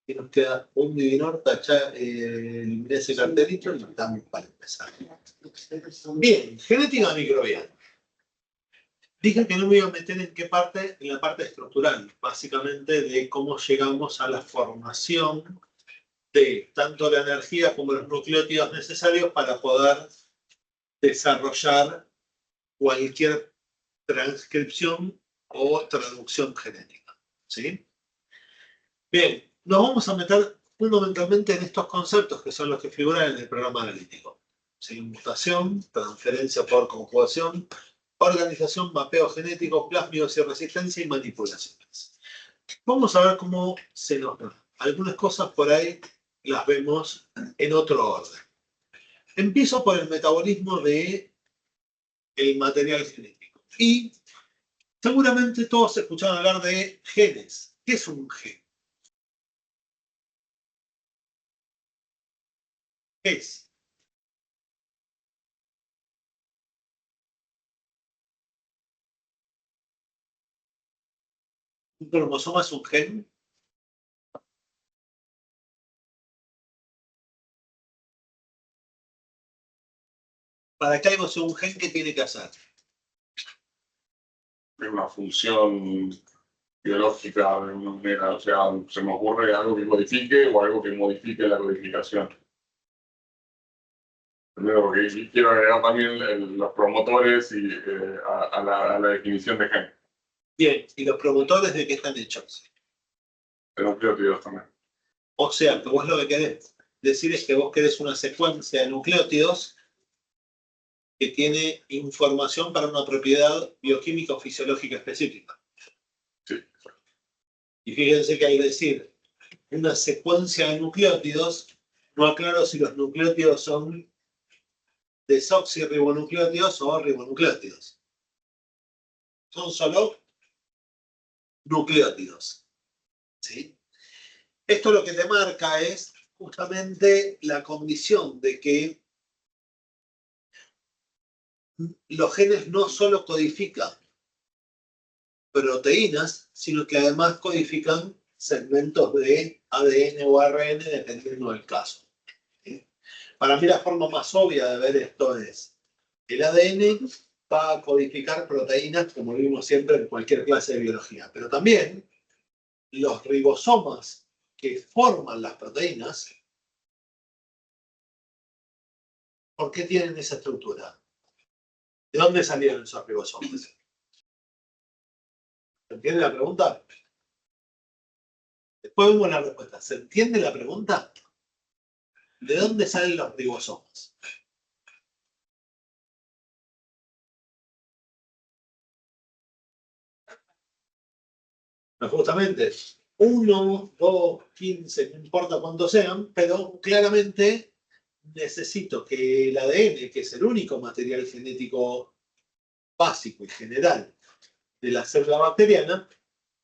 Y nos queda un divinor, tachar ese cartelito y estamos para empezar. Bien, genética microbiana. Dije que no me iba a meter en qué parte, en la parte estructural, básicamente de cómo llegamos a la formación de tanto la energía como los nucleótidos necesarios para poder desarrollar cualquier transcripción o traducción genética. ¿Sí? Bien, nos vamos a meter fundamentalmente en estos conceptos que son los que figuran en el programa analítico. ¿Sí? Mutación, transferencia por conjugación, organización, mapeo genético, plásmidos y resistencia y manipulaciones. Vamos a ver cómo se nos da. Algunas cosas por ahí las vemos en otro orden. Empiezo por el metabolismo del material genético. Y seguramente todos escucharon hablar de genes. ¿Qué es un gen? ¿Qué es? ¿Un cromosoma es un gen? Para que algo sea un gen, ¿qué tiene que hacer? Es una función biológica de una manera, o sea, se me ocurre algo que codifique o algo que modifique la codificación. Primero, porque quiero agregar también los promotores y, a la definición de gen. Bien, ¿y los promotores de qué están hechos? De nucleótidos también. O sea, que vos lo que querés decir es que vos querés una secuencia de nucleótidos que tiene información para una propiedad bioquímica o fisiológica específica. Sí. Y fíjense que al decir una secuencia de nucleótidos, no aclaro si los nucleótidos son desoxirribonucleótidos o ribonucleótidos. Son solo nucleótidos. ¿Sí? Esto lo que te marca es justamente la condición de que los genes no solo codifican proteínas, sino que además codifican segmentos de ADN o ARN dependiendo del caso. ¿Sí? Para mí la forma más obvia de ver esto es el ADN va a codificar proteínas como vimos siempre en cualquier clase de biología, pero también los ribosomas que forman las proteínas, ¿por qué tienen esa estructura? ¿De dónde salieron esos ribosomas? ¿Se entiende la pregunta? Después vemos la respuesta. ¿Se entiende la pregunta? ¿De dónde salen los ribosomas? No, justamente 1, 2, 15, no importa cuántos sean, pero claramente necesito que el ADN, que es el único material genético básico y general de la célula bacteriana,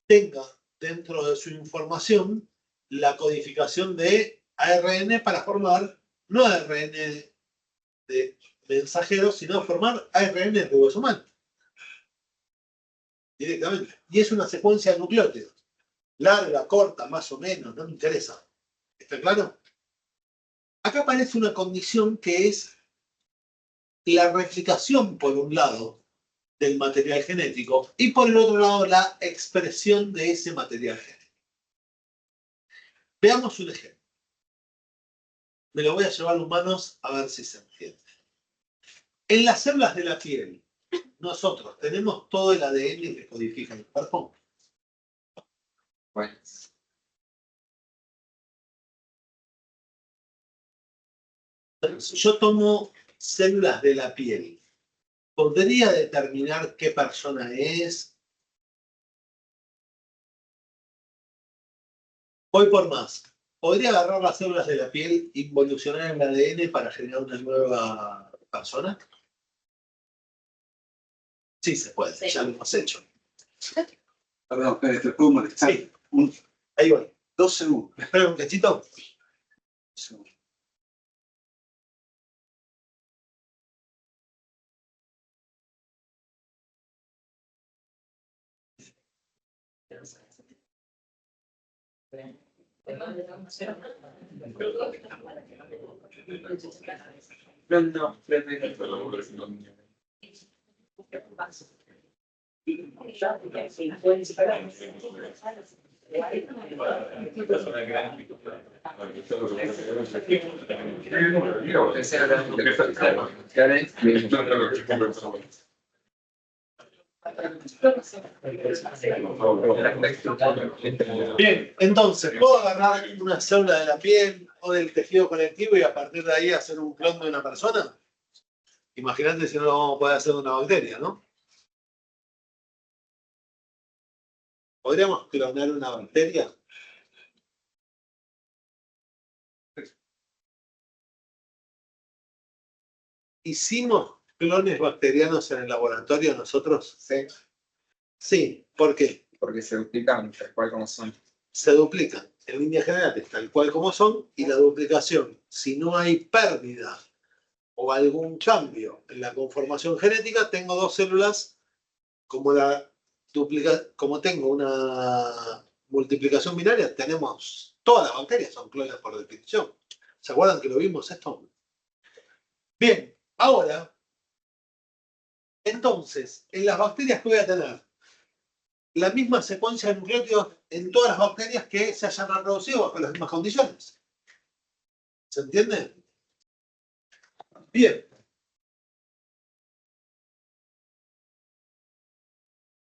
tenga dentro de su información la codificación de ARN para formar, no ARN de mensajero, sino formar ARN ribosomal directamente. Y es una secuencia de nucleótidos. Larga, corta, más o menos, no me interesa. ¿Está claro? Acá aparece una condición que es la replicación, por un lado, del material genético y por el otro lado, la expresión de ese material genético. Veamos un ejemplo. Me lo voy a llevar a humanos a ver si se entiende. En las células de la piel, nosotros tenemos todo el ADN que codifica el cuerpo. Bueno. Si yo tomo células de la piel, ¿podría determinar qué persona es? Voy por más. ¿Podría agarrar las células de la piel, involucionar el ADN para generar una nueva persona? Sí, se puede, sí. Ya lo hemos hecho. Perdón, ¿te puedo molestar? Sí. Ahí voy. 2 segundos. Espera un cachito. Bien, entonces, ¿puedo agarrar una célula de la piel o del tejido conectivo y a partir de ahí hacer un clon de una persona? Imagínate si no lo vamos a poder hacer de una bacteria, ¿no? ¿Podríamos clonar una bacteria? ¿Hicimos clones bacterianos en el laboratorio nosotros? Sí, Sí, ¿por qué? porque se duplican tal cual como son. Se duplican en líneas generales tal cual como son y la duplicación, si no hay pérdida o algún cambio en la conformación genética, tengo dos células como como tengo una multiplicación binaria, tenemos todas las bacterias son clones por definición. ¿Se acuerdan que lo vimos esto? Bien, ahora, entonces, en las bacterias que voy a tener la misma secuencia de nucleótidos en todas las bacterias que se hayan reproducido bajo las mismas condiciones. ¿Se entiende? Bien.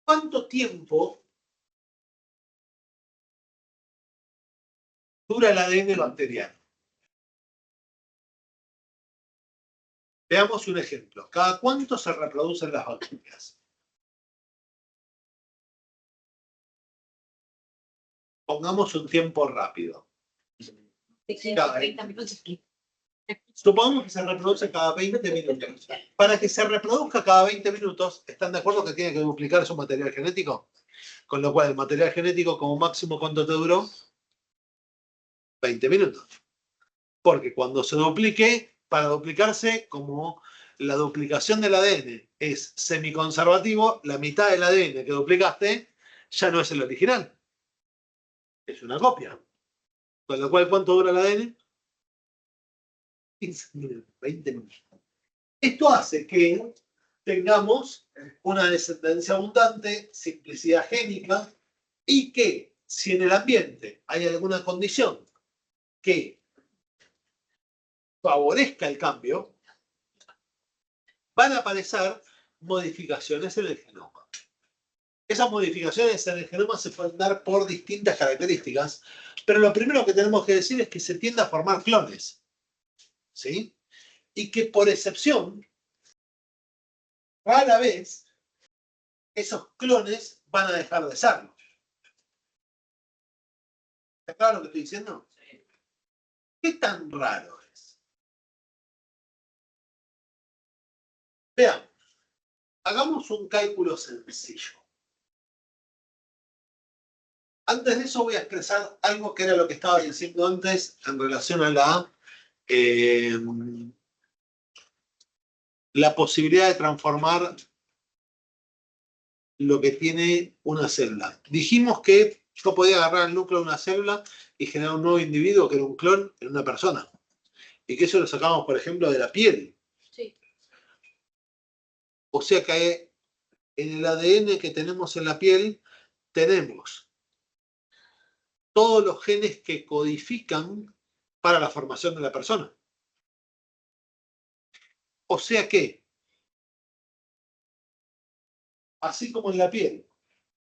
¿Cuánto tiempo dura el ADN bacteriano? Veamos un ejemplo. ¿Cada cuánto se reproducen las bacterias? Pongamos un tiempo rápido. Cada 30 minutos. Supongamos que se reproduce cada 20 minutos. Para que se reproduzca cada 20 minutos, ¿están de acuerdo que tiene que duplicar su material genético? Con lo cual, el material genético como máximo, ¿cuánto te duró? 20 minutos. Porque cuando se duplique, para duplicarse, como la duplicación del ADN es semiconservativo, la mitad del ADN que duplicaste ya no es el original. Es una copia. Con lo cual, ¿cuánto dura el ADN? 15 minutos, 20 minutos. Esto hace que tengamos una descendencia abundante, simplicidad génica, y que si en el ambiente hay alguna condición que favorezca el cambio, van a aparecer modificaciones en el genoma. Esas modificaciones en el genoma se pueden dar por distintas características, pero lo primero que tenemos que decir es que se tiende a formar clones, ¿sí? Y que por excepción, rara vez, esos clones van a dejar de serlo. ¿Está claro lo que estoy diciendo? ¿Qué tan raro es? Veamos. Hagamos un cálculo sencillo. Antes de eso voy a expresar algo que era lo que estaba diciendo antes en relación a la posibilidad de transformar lo que tiene una célula. Dijimos que yo podía agarrar el núcleo de una célula y generar un nuevo individuo que era un clon en una persona. Y que eso lo sacamos, por ejemplo, de la piel. Sí. O sea que en el ADN que tenemos en la piel tenemos todos los genes que codifican para la formación de la persona. O sea que, así como en la piel,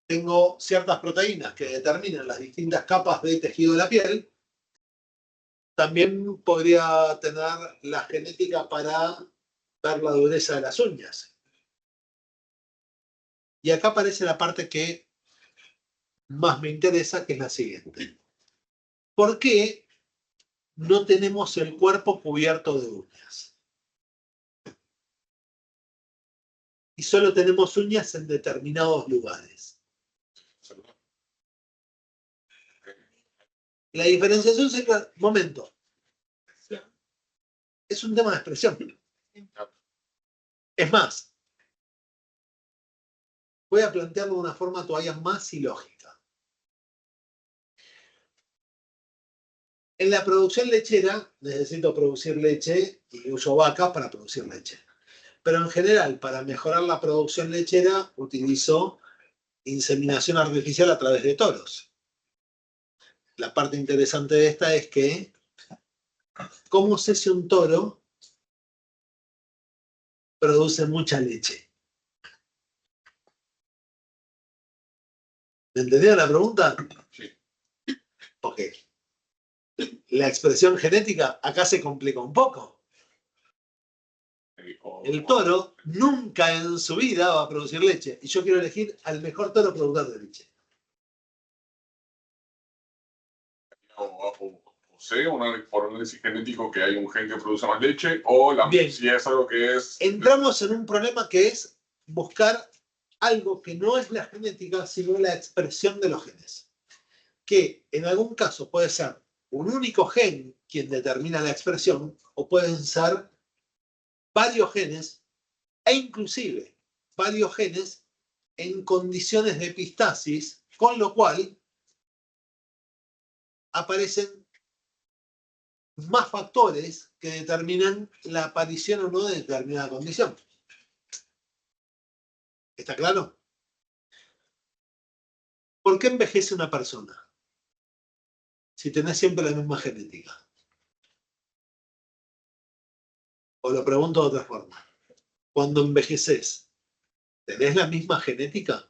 tengo ciertas proteínas que determinan las distintas capas de tejido de la piel, también podría tener la genética para ver la dureza de las uñas. Y acá aparece la parte que más me interesa, que es la siguiente. ¿Por qué no tenemos el cuerpo cubierto de uñas? Y solo tenemos uñas en determinados lugares. La diferenciación sería, momento, es un tema de expresión. Es más, voy a plantearlo de una forma todavía más ilógica. En la producción lechera necesito producir leche y uso vacas para producir leche. Pero en general, para mejorar la producción lechera, utilizo inseminación artificial a través de toros. La parte interesante de esta es que, ¿cómo sé si un toro produce mucha leche? ¿Me entendieron la pregunta? Sí. Ok. La expresión genética acá se complica un poco. El toro nunca en su vida va a producir leche. Y yo quiero elegir al mejor toro productor de leche. O sea, por un análisis genético que hay un gen que produce más leche, o Bien. si es algo que es... Entramos en un problema que es buscar algo que no es la genética, sino la expresión de los genes. Que en algún caso puede ser un único gen quien determina la expresión, o pueden ser varios genes, e inclusive varios genes en condiciones de epistasis, con lo cual aparecen más factores que determinan la aparición o no de determinada condición. ¿Está claro? ¿Por qué envejece una persona? Si tenés siempre la misma genética. O lo pregunto de otra forma. Cuando envejeces, ¿tenés la misma genética?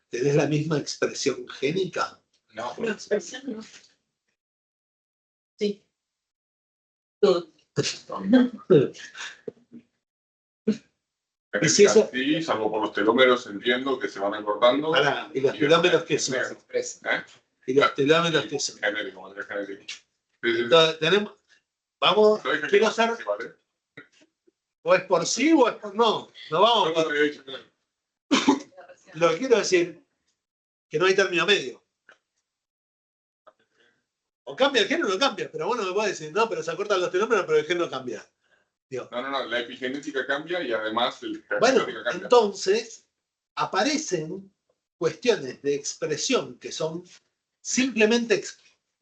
¿Tenés la misma expresión génica? No. La expresión no. Sí. Todo. Y si eso- Sí, salvo por los telómeros, entiendo que se van acortando. Pará, ¿y los telómeros qué son? ¿Eh? ¿Y los telómeros qué son? Genético, materia genética. Sí, sí, sí. Entonces, tenemos... Vamos, Lo dije quiero que- ser... sí, vale. O es por sí o es por no. No vamos No, por... no, no, no, no. Lo que quiero decir que no hay término medio. O cambia el gen o no cambia. Pero bueno, me puede decir, no, pero se acortan los telómeros, pero el gen no cambia. Digo, No, la epigenética cambia y además la bueno, genética cambia. entonces aparecen cuestiones de expresión que son simplemente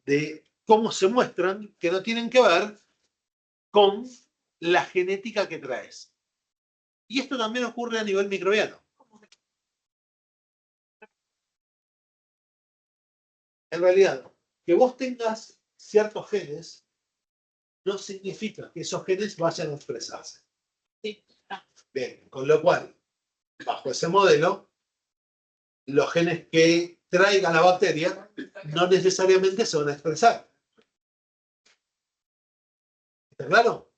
de cómo se muestran, que no tienen que ver con la genética que traes. Y esto también ocurre a nivel microbiano. En realidad, que vos tengas ciertos genes no significa que esos genes vayan a expresarse. Sí. Bien, con lo cual, bajo ese modelo, los genes que traiga la bacteria no necesariamente se van a expresar. ¿Está claro?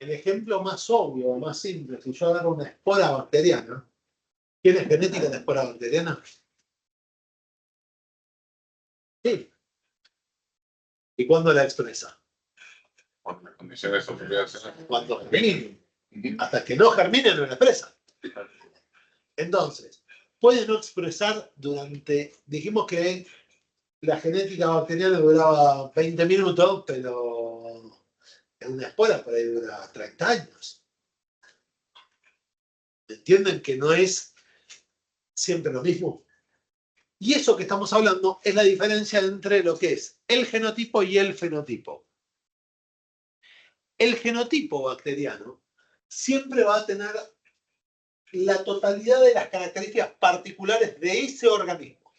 El ejemplo más obvio, más simple, si yo agarro una espora bacteriana, ¿tiene genética de espora bacteriana? Sí. ¿Y cuándo la expresa? Por las condiciones de sociedad. Cuando germine. Hasta que no germine, no la expresa. Entonces, puede no expresar durante... Dijimos que la genética bacteriana duraba 20 minutos, pero en una espora por ahí dura 30 años. ¿Entienden que no es siempre lo mismo? Y eso que estamos hablando es la diferencia entre lo que es el genotipo y el fenotipo. El genotipo bacteriano siempre va a tener la totalidad de las características particulares de ese organismo.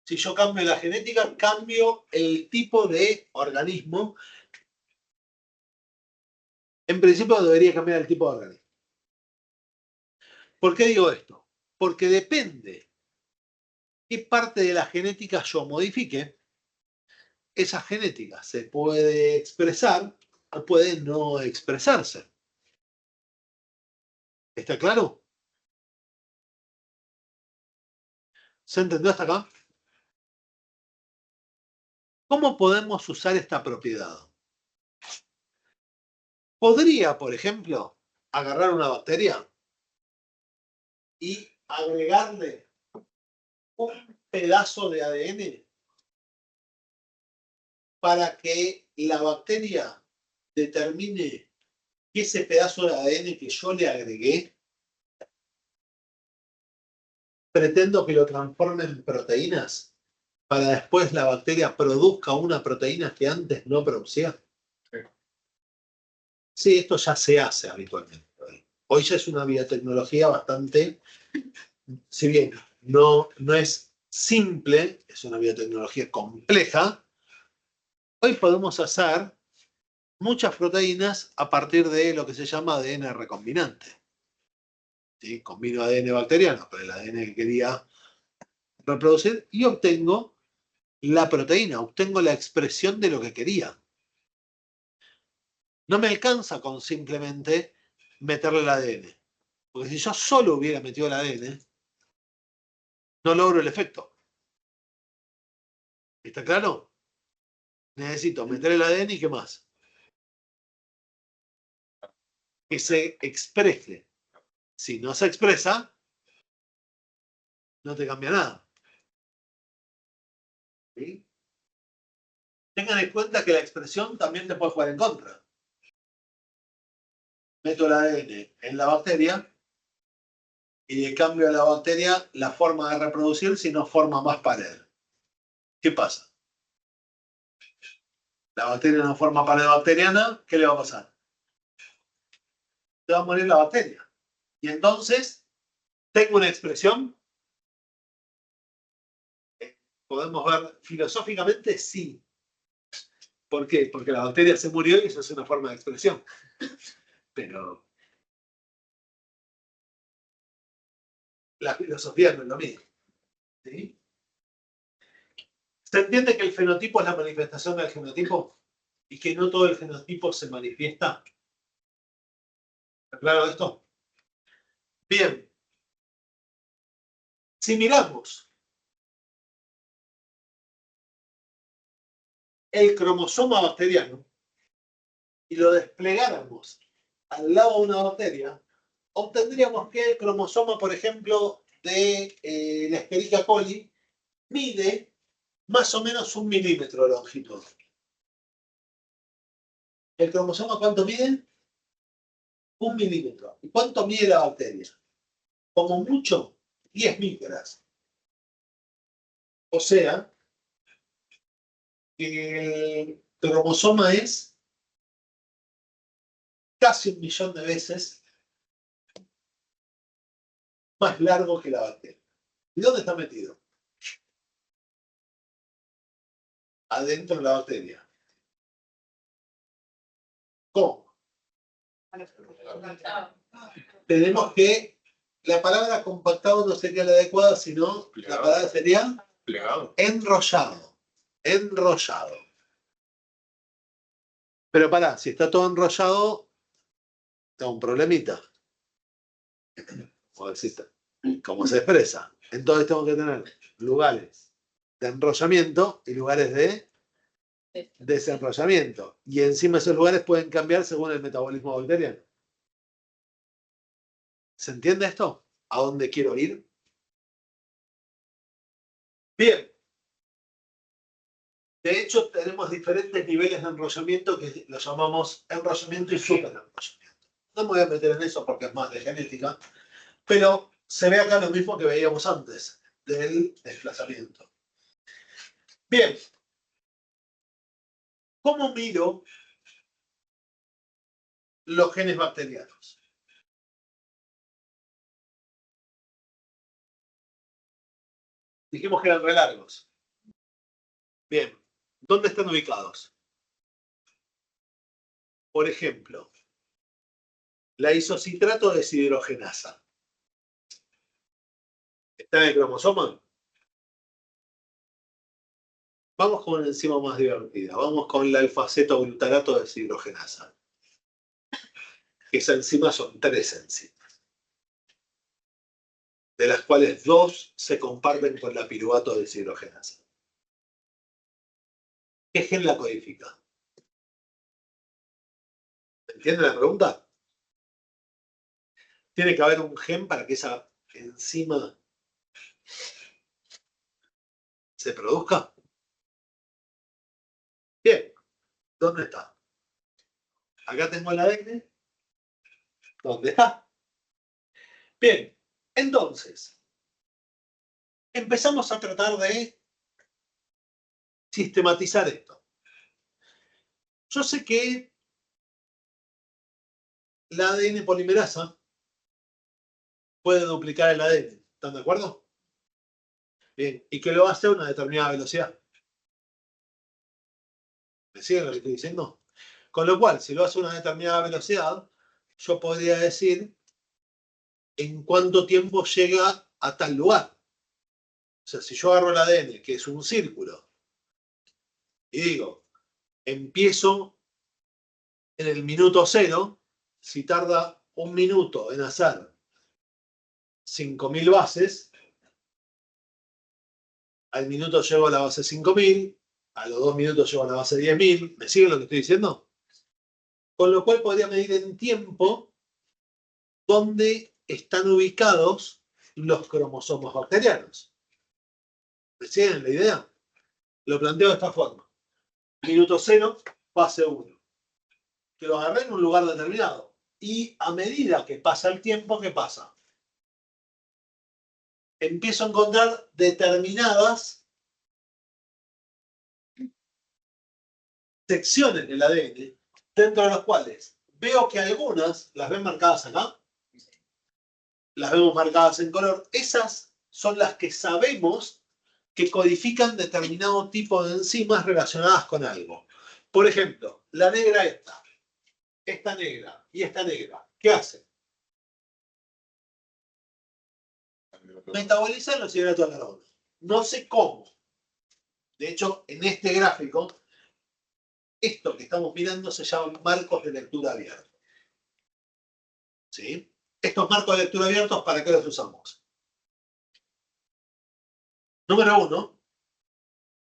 Si yo cambio la genética, cambio el tipo de organismo. En principio debería cambiar el tipo de organismo. ¿Por qué digo esto? Porque depende qué parte de la genética yo modifique, esa genética se puede expresar o puede no expresarse. ¿Está claro? ¿Se entendió hasta acá? ¿Cómo podemos usar esta propiedad? Podría, por ejemplo, agarrar una bacteria y agregarle un pedazo de ADN para que la bacteria determine que ese pedazo de ADN que yo le agregué pretendo que lo transforme en proteínas para después la bacteria produzca una proteína que antes no producía. Sí, esto ya se hace habitualmente. Hoy ya es una biotecnología bastante, si bien no es simple, es una biotecnología compleja, hoy podemos hacer muchas proteínas a partir de lo que se llama ADN recombinante. ¿Sí? Combino ADN bacteriano con el ADN que quería reproducir y obtengo la proteína, obtengo la expresión de lo que quería. No me alcanza con simplemente meterle el ADN. Porque si yo solo hubiera metido el ADN, no logro el efecto. ¿Está claro? Necesito meter el ADN y ¿qué más? Que se exprese. Si no se expresa, no te cambia nada. ¿Sí? Tengan en cuenta que la expresión también te puede jugar en contra. Meto el ADN en la bacteria y le cambio a la bacteria la forma de reproducir si no forma más pared. ¿Qué pasa? La bacteria no forma pared bacteriana, ¿qué le va a pasar? Se va a morir la bacteria. Y entonces, tengo una expresión. Podemos ver filosóficamente, sí. ¿Por qué? Porque la bacteria se murió y eso es una forma de expresión. Pero la filosofía no es lo mismo. ¿Sí? ¿Se entiende que el fenotipo es la manifestación del genotipo? Y que no todo el genotipo se manifiesta. ¿Está claro esto? Bien. Si miramos el cromosoma bacteriano y lo desplegáramos al lado de una bacteria, obtendríamos que el cromosoma, por ejemplo, de la Escherichia coli mide más o menos 1 milímetro de longitud. ¿El cromosoma cuánto mide? 1 milímetro. ¿Y cuánto mide la bacteria? Como mucho, 10 micras. O sea, que el cromosoma es casi 1 millón de veces más largo que la bacteria. ¿Y dónde está metido? Adentro de la bacteria. ¿Cómo? Tenemos que la palabra compactado no sería la adecuada, sino la palabra sería Plegado. enrollado. Enrollado. Pero pará, si está todo enrollado, está un problemita. Como se expresa. Entonces tengo que tener lugares de enrollamiento y lugares de desenrollamiento. Y encima esos lugares pueden cambiar según el metabolismo bacteriano. ¿Se entiende esto? ¿A dónde quiero ir? Bien. De hecho, tenemos diferentes niveles de enrollamiento que lo llamamos enrollamiento y superenrollamiento. No me voy a meter en eso porque es más de genética, pero se ve acá lo mismo que veíamos antes del desplazamiento. Bien. ¿Cómo miro los genes bacterianos? Dijimos que eran re largos. Bien. ¿Dónde están ubicados? Por ejemplo, la isocitrato deshidrogenasa. ¿Está en el cromosoma? Vamos con una enzima más divertida. Vamos con la alfa-cetoglutarato deshidrogenasa. Esa enzima son 3 enzimas, de las cuales 2 se comparten con la piruvato deshidrogenasa. ¿Qué gen la codifica? ¿Entienden la pregunta? Tiene que haber un gen para que esa enzima se produzca. Bien, ¿dónde está? Acá tengo el ADN. ¿Dónde está? Bien, entonces, empezamos a tratar de sistematizar esto. Yo sé que la ADN polimerasa puede duplicar el ADN. ¿Están de acuerdo? Bien. Y que lo hace a una determinada velocidad. ¿Me siguen lo que estoy diciendo? Con lo cual, si lo hace a una determinada velocidad, yo podría decir en cuánto tiempo llega a tal lugar. O sea, si yo agarro el ADN, que es un círculo, y digo, empiezo en el minuto 0, si tarda un minuto en hacer 5.000 bases, al minuto llego a la base 5.000, a los 2 minutos llego a la base 10.000. ¿Me siguen lo que estoy diciendo? Con lo cual podría medir en tiempo dónde están ubicados los cromosomas bacterianos. ¿Me siguen la idea? Lo planteo de esta forma. Minuto 0, fase 1. Que lo agarré en un lugar determinado. Y a medida que pasa el tiempo, ¿qué pasa? Empiezo a encontrar determinadas secciones del ADN, dentro de las cuales veo que algunas las ven marcadas acá, las vemos marcadas en color. Esas son las que sabemos que codifican determinado tipo de enzimas relacionadas con algo. Por ejemplo, la negra esta negra y esta negra, ¿qué hacen? Metabolizan los hidratos de carbono. No sé cómo. De hecho, en este gráfico, esto que estamos mirando se llaman marcos de lectura abiertos. ¿Sí? Estos marcos de lectura abiertos, ¿para qué los usamos? Número 1,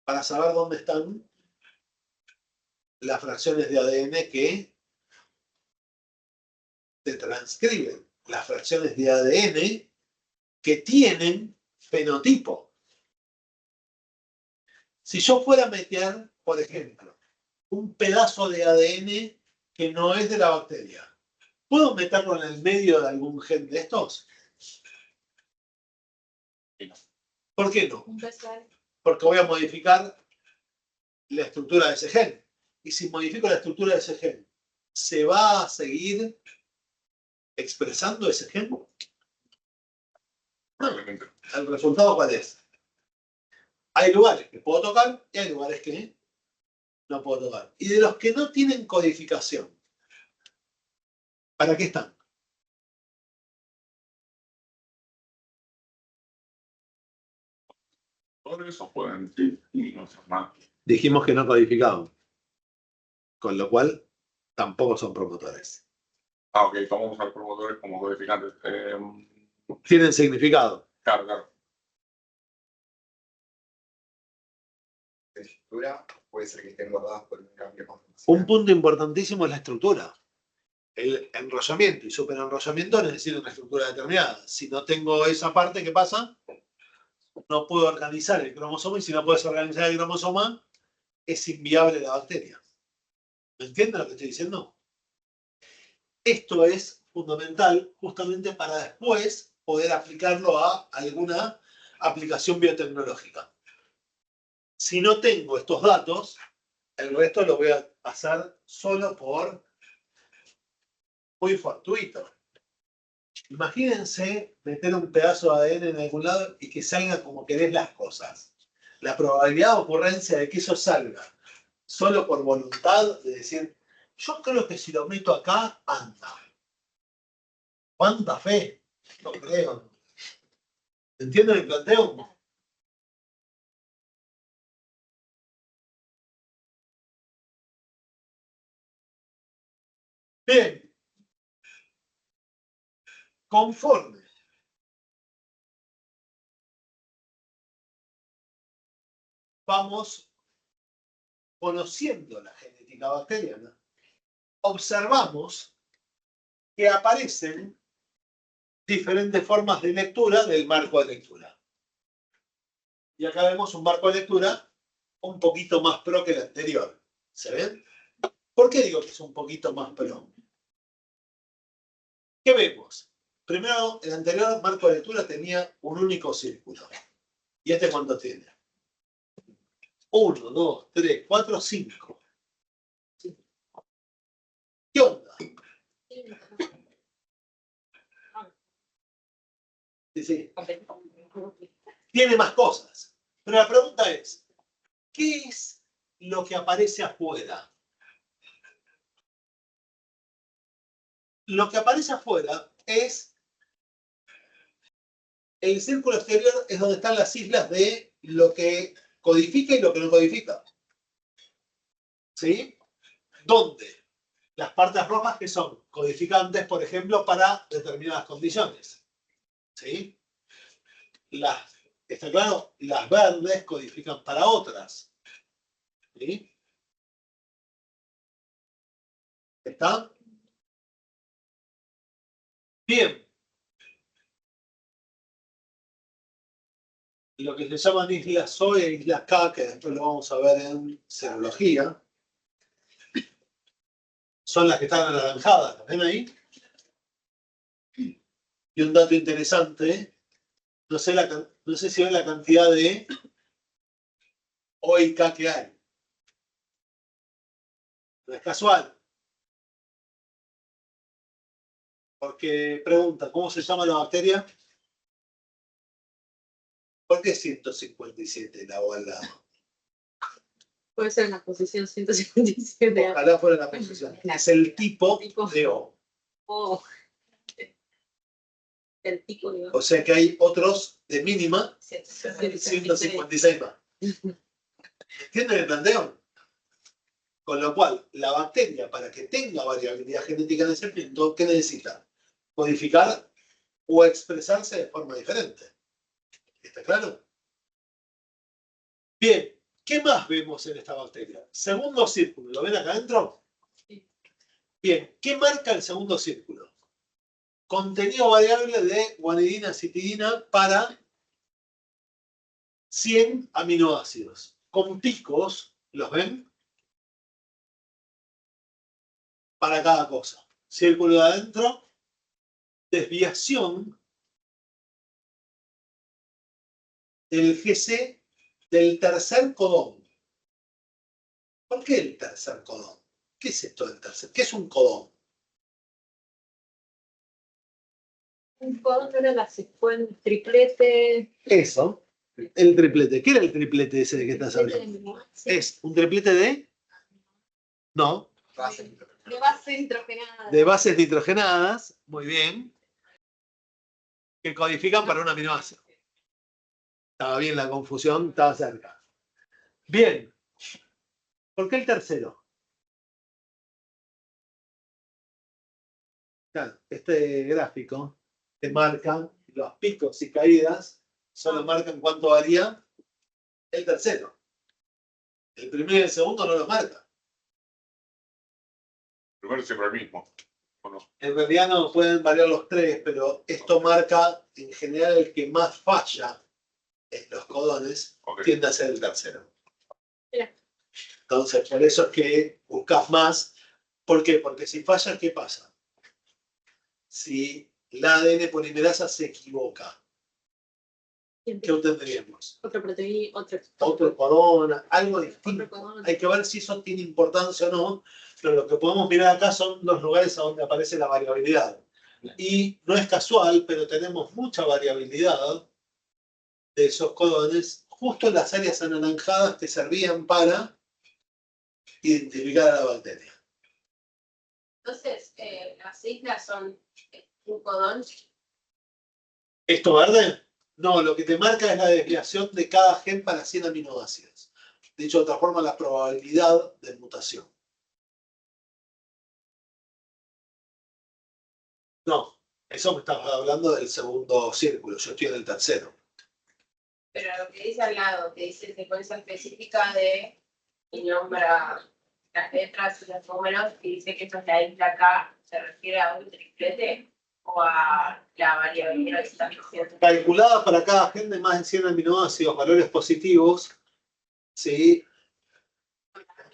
para saber dónde están las fracciones de ADN que se transcriben. Las fracciones de ADN que tienen fenotipo. Si yo fuera a meter, por ejemplo, un pedazo de ADN que no es de la bacteria, ¿puedo meterlo en el medio de algún gen de estos? ¿Por qué no? Porque voy a modificar la estructura de ese gen. Y si modifico la estructura de ese gen, ¿se va a seguir expresando ese gen? Probablemente. ¿El resultado cuál es? Hay lugares que puedo tocar y hay lugares que no puedo tocar. Y de los que no tienen codificación, ¿para qué están? Por eso pueden ir y no ser más. Dijimos que no codificaban. Con lo cual, tampoco son promotores. Ah, ok, vamos a usar promotores como codificantes. Tienen significado. Claro, claro. De estructura puede ser que estén guardadas por un cambio con Un punto importantísimo es la estructura. El enrollamiento y superenrollamiento necesitan una estructura determinada. Si no tengo esa parte, ¿qué pasa? No puedo organizar el cromosoma, y si no puedes organizar el cromosoma, es inviable la bacteria. ¿Me entienden lo que estoy diciendo? Esto es fundamental justamente para después poder aplicarlo a alguna aplicación biotecnológica. Si no tengo estos datos, el resto lo voy a hacer solo por muy fortuito. Imagínense meter un pedazo de ADN en algún lado y que salga como querés las cosas. La probabilidad de ocurrencia de que eso salga solo por voluntad de decir, yo creo que si lo meto acá, anda. ¿Cuánta fe? No creo. ¿Entienden el planteo? Bien. Conforme vamos conociendo la genética bacteriana, observamos que aparecen diferentes formas de lectura del marco de lectura. Y acá vemos un marco de lectura un poquito más pro que el anterior. ¿Se ven? ¿Por qué digo que es un poquito más pro? ¿Qué vemos? Primero, el anterior marco de lectura tenía un único círculo. ¿Y este cuánto tiene? 1, 2, 3, 4, 5. ¿Qué onda? Sí, sí. Tiene más cosas. Pero la pregunta es, ¿qué es lo que aparece afuera? Lo que aparece afuera es el círculo exterior, es donde están las islas de lo que codifica y lo que no codifica. ¿Sí? ¿Dónde? Las partes rojas que son codificantes, por ejemplo, para determinadas condiciones. ¿Sí? ¿Está claro? Las verdes codifican para otras. ¿Sí? ¿Está? Bien. Lo que se llaman islas O e islas K, que después lo vamos a ver en serología, son las que están anaranjadas. ¿Las ven ahí? Y un dato interesante, no sé si ven la cantidad de O y K que hay. No es casual. Porque pregunta, ¿cómo se llama la bacteria? ¿Por qué 157 la O al lado? Puede ser una posición 157. Ojalá fuera la posición. Es el tipo de O. Oh. El pico de O sea que hay otros de mínima 156. 156 más. ¿Entienden el planteo? Con lo cual, la bacteria, para que tenga variabilidad genética en ese punto, ¿qué necesita? Codificar o expresarse de forma diferente. ¿Está claro? Bien, ¿qué más vemos en esta bacteria? Segundo círculo, ¿lo ven acá adentro? Bien, ¿qué marca el segundo círculo? Contenido variable de guanidina citidina para 100 aminoácidos. Con picos, ¿los ven? Para cada cosa. Círculo de adentro, desviación del GC del tercer codón. ¿Por qué el tercer codón? ¿Qué es esto del tercer? ¿Qué es un codón? Un codón era la secuencia, triplete. Eso, el triplete. ¿Qué era el triplete ese de que estás hablando? ¿Es un triplete de? No. De base nitrogenada. De bases nitrogenadas, muy bien, que codifican para un aminoácido. Estaba bien la confusión, estaba cerca. Bien. ¿Por qué el tercero? Claro, este gráfico te marca los picos y caídas, solo marcan cuánto varía el tercero. El primero y el segundo no lo marca. Primero siempre el mismo. ¿O no? En realidad no pueden variar los tres, pero esto marca en general el que más falla en los codones, Ok. tiende a ser el tercero. Mira. Entonces, por eso es que buscas más. ¿Por qué? Porque si falla, ¿qué pasa? Si la ADN polimerasa se equivoca, ¿qué obtendríamos? Otra proteína, Otro codón, algo distinto. otro codón. Hay que ver si eso tiene importancia o no, pero lo que podemos mirar acá son los lugares a donde aparece la variabilidad. Y no es casual, pero tenemos mucha variabilidad de esos codones justo en las áreas anaranjadas que servían para identificar a la bacteria. Entonces, las islas son un codón. ¿Esto verde? No, lo que te marca es la desviación de cada gen para 100 aminoácidos. Dicho de otra forma, la probabilidad de mutación. No, eso me estaba hablando del segundo círculo, yo estoy en el tercero. Pero lo que dice al lado, que dice secuencia específica de, y nombra las letras y los números, y dice que esto es la isla K, ¿se refiere a un triplete o a la variabilidad que está diciendo? Calculada para cada gen de más de 100 aminoácidos, valores positivos, ¿sí?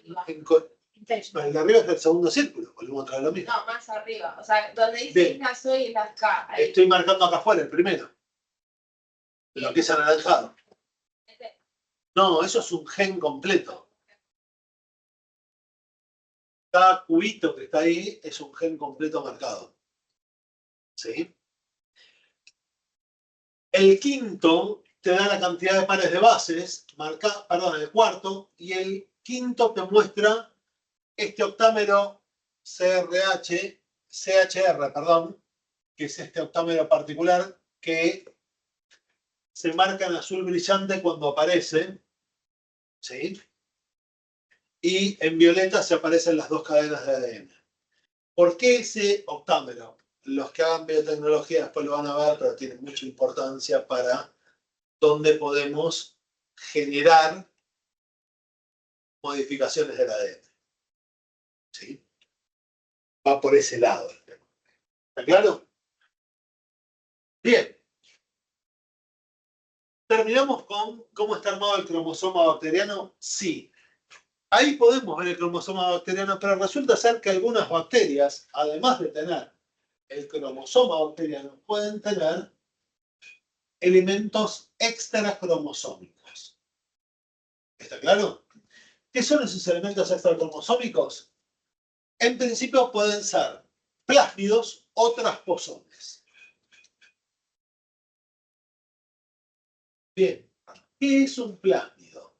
El de arriba es el segundo círculo, volvemos a traer lo mismo. No, más arriba, o sea, donde dice Bien. islas O y islas K, ahí. Estoy marcando acá afuera el primero. Lo que es anaranjado. No, eso es un gen completo. Cada cubito que está ahí es un gen completo marcado. ¿Sí? El quinto te da la cantidad de pares de bases, el cuarto, y el quinto te muestra este octámero CHR, que es este octámero particular que se marca en azul brillante cuando aparece, ¿sí? Y en violeta se aparecen las dos cadenas de ADN. ¿Por qué ese octámero? Los que hagan biotecnología después lo van a ver, pero tiene mucha importancia para dónde podemos generar modificaciones del ADN. ¿Sí? Va por ese lado. ¿Está claro? Bien. ¿Terminamos con cómo está armado el cromosoma bacteriano? Sí. Ahí podemos ver el cromosoma bacteriano, pero resulta ser que algunas bacterias, además de tener el cromosoma bacteriano, pueden tener elementos extracromosómicos. ¿Está claro? ¿Qué son esos elementos extracromosómicos? En principio pueden ser plásmidos o transposones. Bien, ¿qué es un plásmido?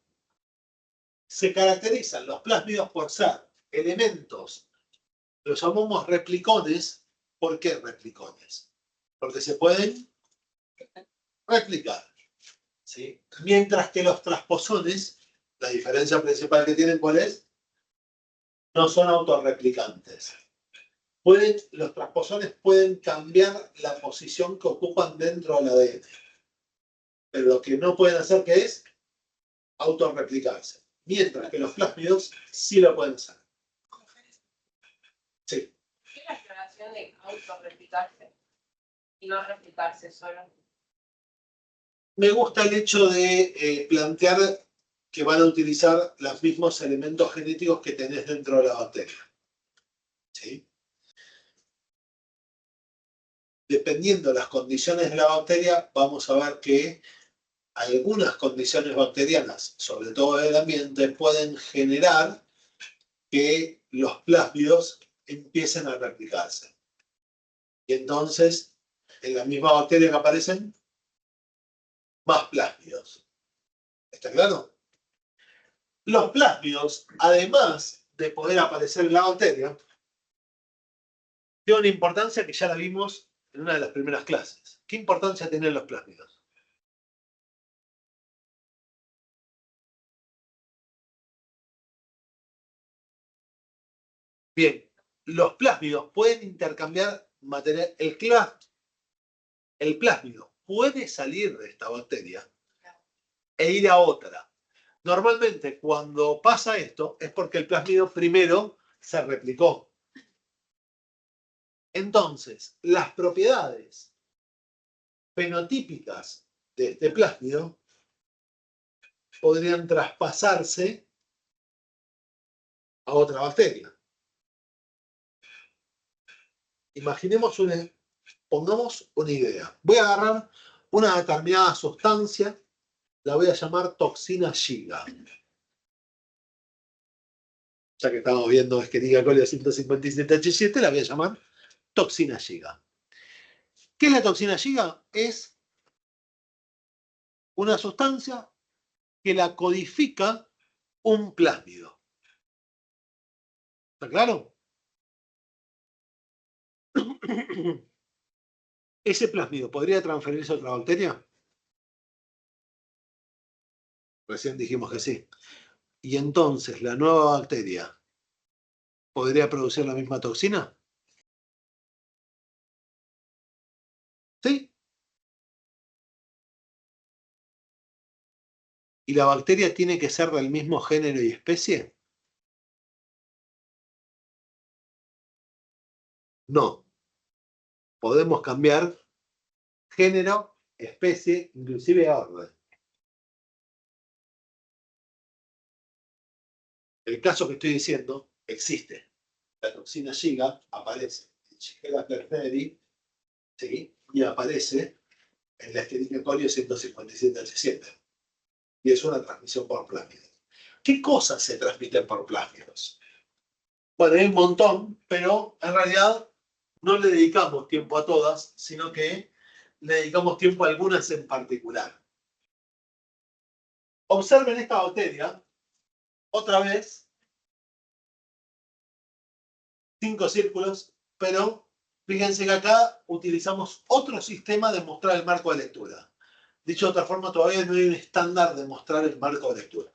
Se caracterizan los plásmidos por ser elementos, los llamamos replicones. ¿Por qué replicones? Porque se pueden replicar. ¿Sí? Mientras que los transposones, la diferencia principal que tienen, ¿cuál es? No son autorreplicantes. Los transposones pueden cambiar la posición que ocupan dentro del ADN. Pero lo que no pueden hacer, ¿qué es? Autorreplicarse. Mientras que los plásmidos sí lo pueden hacer. Sí. ¿Qué es la aclaración de autorreplicarse y no replicarse solo? Me gusta el hecho de plantear que van a utilizar los mismos elementos genéticos que tenés dentro de la bacteria. ¿Sí? Dependiendo de las condiciones de la bacteria, vamos a ver que algunas condiciones bacterianas, sobre todo del ambiente, pueden generar que los plásmidos empiecen a replicarse. Y entonces, en la misma bacteria que aparecen, más plásmidos. ¿Está claro? Los plásmidos, además de poder aparecer en la bacteria, tienen una importancia que ya la vimos en una de las primeras clases. ¿Qué importancia tienen los plásmidos? Bien, los plásmidos pueden intercambiar material. El plásmido puede salir de esta bacteria e ir a otra. Normalmente, cuando pasa esto, es porque el plásmido primero se replicó. Entonces, las propiedades fenotípicas de este plásmido podrían traspasarse a otra bacteria. Pongamos una idea. Voy a agarrar una determinada sustancia, la voy a llamar toxina Giga. Ya que estamos viendo Escherichia coli 157H7, la voy a llamar toxina Giga. ¿Qué es la toxina Giga? Es una sustancia que la codifica un plásmido. ¿Está claro? ¿Ese plásmido podría transferirse a otra bacteria? Recién dijimos que sí. Y entonces, ¿la nueva bacteria podría producir la misma toxina? ¿Sí? ¿Y la bacteria tiene que ser del mismo género y especie? No. Podemos cambiar género, especie, inclusive orden. El caso que estoy diciendo existe. La toxina Giga aparece en Shigella perferi, ¿sí? Y aparece en la Escherichia coli 157H7. y es una transmisión por plásmidos. ¿Qué cosas se transmiten por plásmidos? Bueno, hay un montón, pero en realidad no le dedicamos tiempo a todas, sino que le dedicamos tiempo a algunas en particular. Observen esta bacteria, otra vez, 5 círculos, pero fíjense que acá utilizamos otro sistema de mostrar el marco de lectura. Dicho de otra forma, todavía no hay un estándar de mostrar el marco de lectura.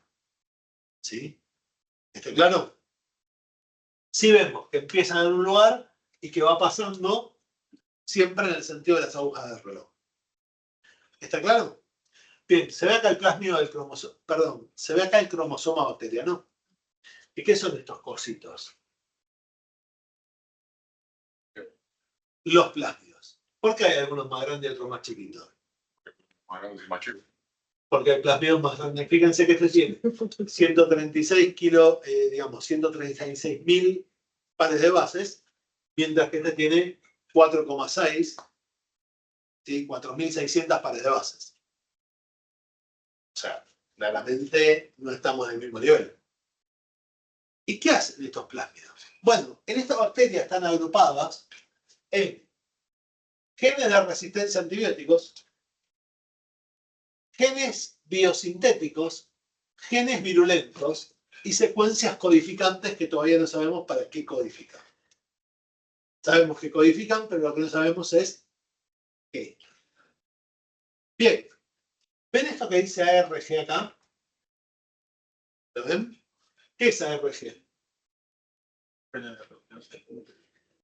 ¿Sí? ¿Está claro? Sí vemos que empiezan en un lugar y que va pasando siempre en el sentido de las agujas del reloj. ¿Está claro? Bien, se ve acá el plásmido del cromosoma, perdón, se ve acá el cromosoma bacteriano. ¿Y qué son estos cositos? Los plásmidos. ¿Por qué hay algunos más grandes y otros más chiquitos? Porque el plasmido es más grande. Fíjense que este tiene 136 kilos, digamos, 136.000 pares de bases, mientras que este tiene 4,6, ¿sí? 4.600 pares de bases. O sea, claramente no estamos en el mismo nivel. ¿Y qué hacen estos plásmidos? Bueno, en esta bacteria están agrupadas en genes de resistencia a antibióticos, genes biosintéticos, genes virulentos y secuencias codificantes que todavía no sabemos para qué codifican. Sabemos que codifican, pero lo que no sabemos es qué. Bien. ¿Ven esto que dice ARG acá? ¿Lo ven? ¿Qué es ARG?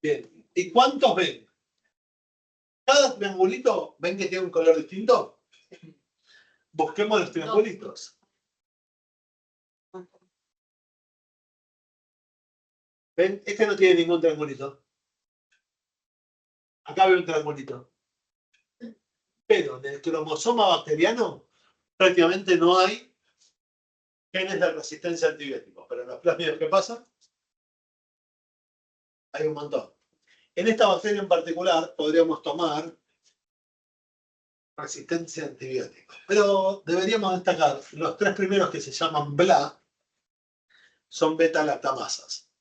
Bien. ¿Y cuántos ven? Cada triangulito, ¿ven que tiene un color distinto? Busquemos los triangulitos. ¿Ven? Este no tiene ningún triangulito. Acá veo un triangulito. Pero en el cromosoma bacteriano prácticamente no hay genes de resistencia a antibióticos. Pero en los plásmidos, ¿qué pasa? Hay un montón. En esta bacteria en particular podríamos tomar resistencia a antibióticos. Pero deberíamos destacar los 3 primeros que se llaman BLA son beta-lactamasas.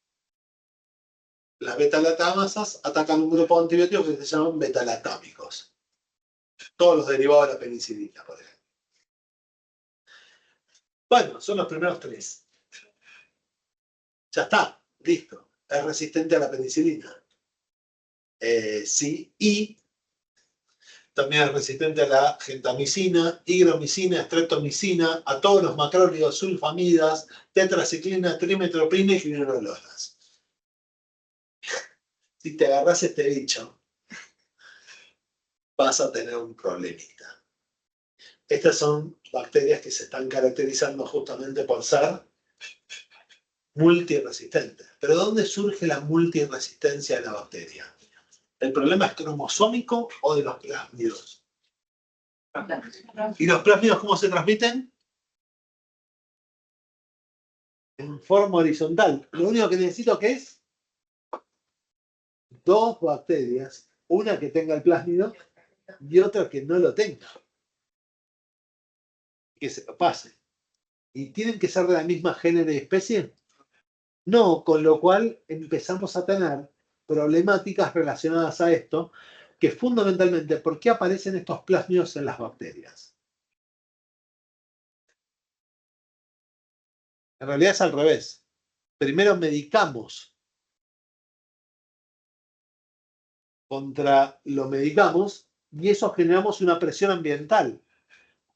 Las beta-lactamasas atacan un grupo de antibióticos que se llaman beta-lactámicos. Todos los derivados de la penicilina, por ejemplo. Bueno, son los primeros 3. Ya está, listo. Es resistente a la penicilina. Sí, y también es resistente a la gentamicina, higromicina, streptomicina, a todos los macrólidos, sulfamidas, tetraciclina, trimetoprim y quinolonas. Si te agarras este bicho, vas a tener un problemita. Estas son bacterias que se están caracterizando justamente por ser multiresistentes. ¿Pero dónde surge la multiresistencia de la bacteria? ¿El problema es cromosómico o de los plásmidos? ¿Y los plásmidos cómo se transmiten? En forma horizontal. Lo único que necesito que es 2 bacterias, una que tenga el plásmido y otra que no lo tenga. Que se lo pase. ¿Y tienen que ser de la misma género y especie? No, con lo cual empezamos a tener problemáticas relacionadas a esto, que fundamentalmente, ¿por qué aparecen estos plásmidos en las bacterias? En realidad es al revés. Primero medicamos contra lo medicamos y eso generamos una presión ambiental.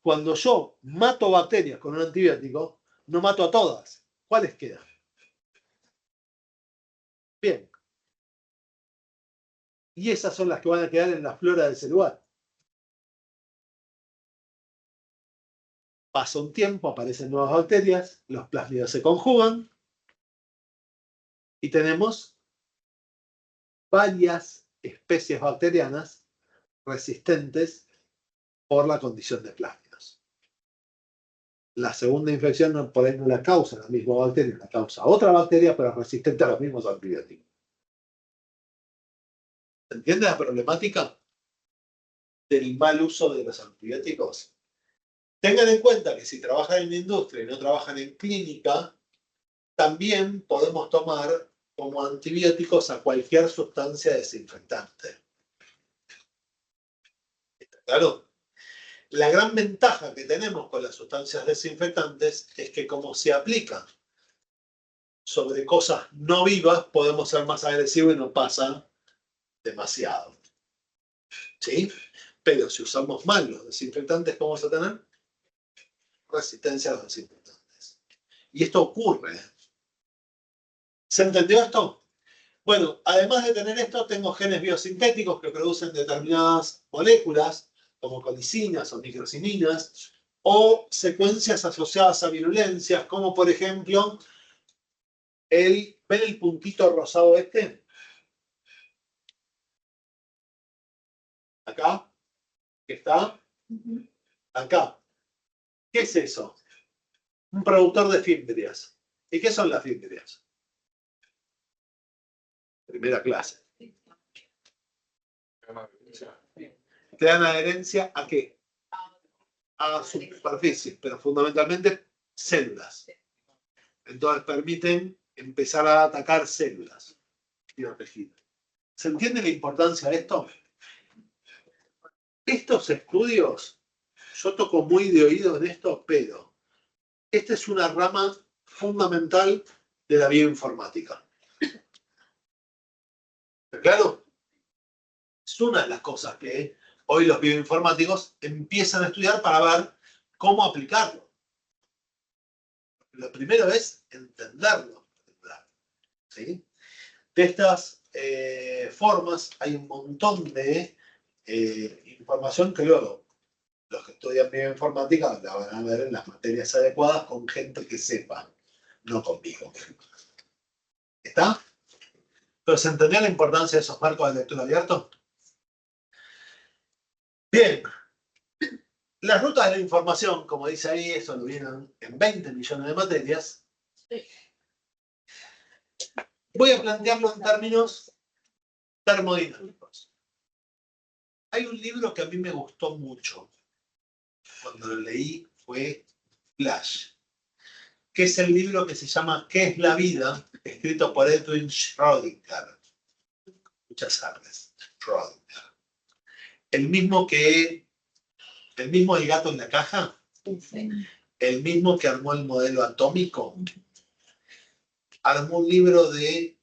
Cuando yo mato bacterias con un antibiótico, no mato a todas. ¿Cuáles quedan? Bien. Y esas son las que van a quedar en la flora de ese lugar. Pasa un tiempo, aparecen nuevas bacterias, los plásmidos se conjugan y tenemos varias especies bacterianas resistentes por la condición de plásmidos. La segunda infección por ahí no la causa la misma bacteria, la causa otra bacteria, pero resistente a los mismos antibióticos. ¿Se entiende la problemática del mal uso de los antibióticos? Tengan en cuenta que si trabajan en la industria y no trabajan en clínica, también podemos tomar como antibióticos a cualquier sustancia desinfectante. ¿Está claro? La gran ventaja que tenemos con las sustancias desinfectantes es que como se aplican sobre cosas no vivas, podemos ser más agresivos y no pasa demasiado. ¿Sí? Pero si usamos mal los desinfectantes, ¿cómo vamos a tener? Resistencia a los desinfectantes. Y esto ocurre. ¿Se entendió esto? Bueno, además de tener esto, tengo genes biosintéticos que producen determinadas moléculas, como colicinas o microcininas, o secuencias asociadas a virulencias, como por ejemplo, ¿ven el puntito rosado este? Acá, que está acá. ¿Qué es eso? Un productor de fimbrias. ¿Y qué son las fimbrias? Primera clase. ¿Te dan adherencia a qué? A superficies, pero fundamentalmente células. Entonces permiten empezar a atacar células y tejidos. ¿Se entiende la importancia de esto? Estos estudios, yo toco muy de oído en esto, pero esta es una rama fundamental de la bioinformática. ¿Está claro? Es una de las cosas que hoy los bioinformáticos empiezan a estudiar para ver cómo aplicarlo. Lo primero es entenderlo. ¿Sí? De estas formas hay un montón de información que luego los que estudian bioinformática la van a ver en las materias adecuadas con gente que sepa, no conmigo. ¿Está? ¿Pero se entendió la importancia de esos marcos de lectura abiertos? Bien. Las rutas de la información, como dice ahí, eso lo vienen en 20 millones de materias. Voy a plantearlo en términos termodinámicos. Hay un libro que a mí me gustó mucho. Cuando lo leí fue Flash. Que es el libro que se llama ¿Qué es la vida? Escrito por Edwin Schrödinger. Muchas gracias. Schrödinger. El mismo El gato en la caja. El mismo que armó el modelo atómico. Armó un libro de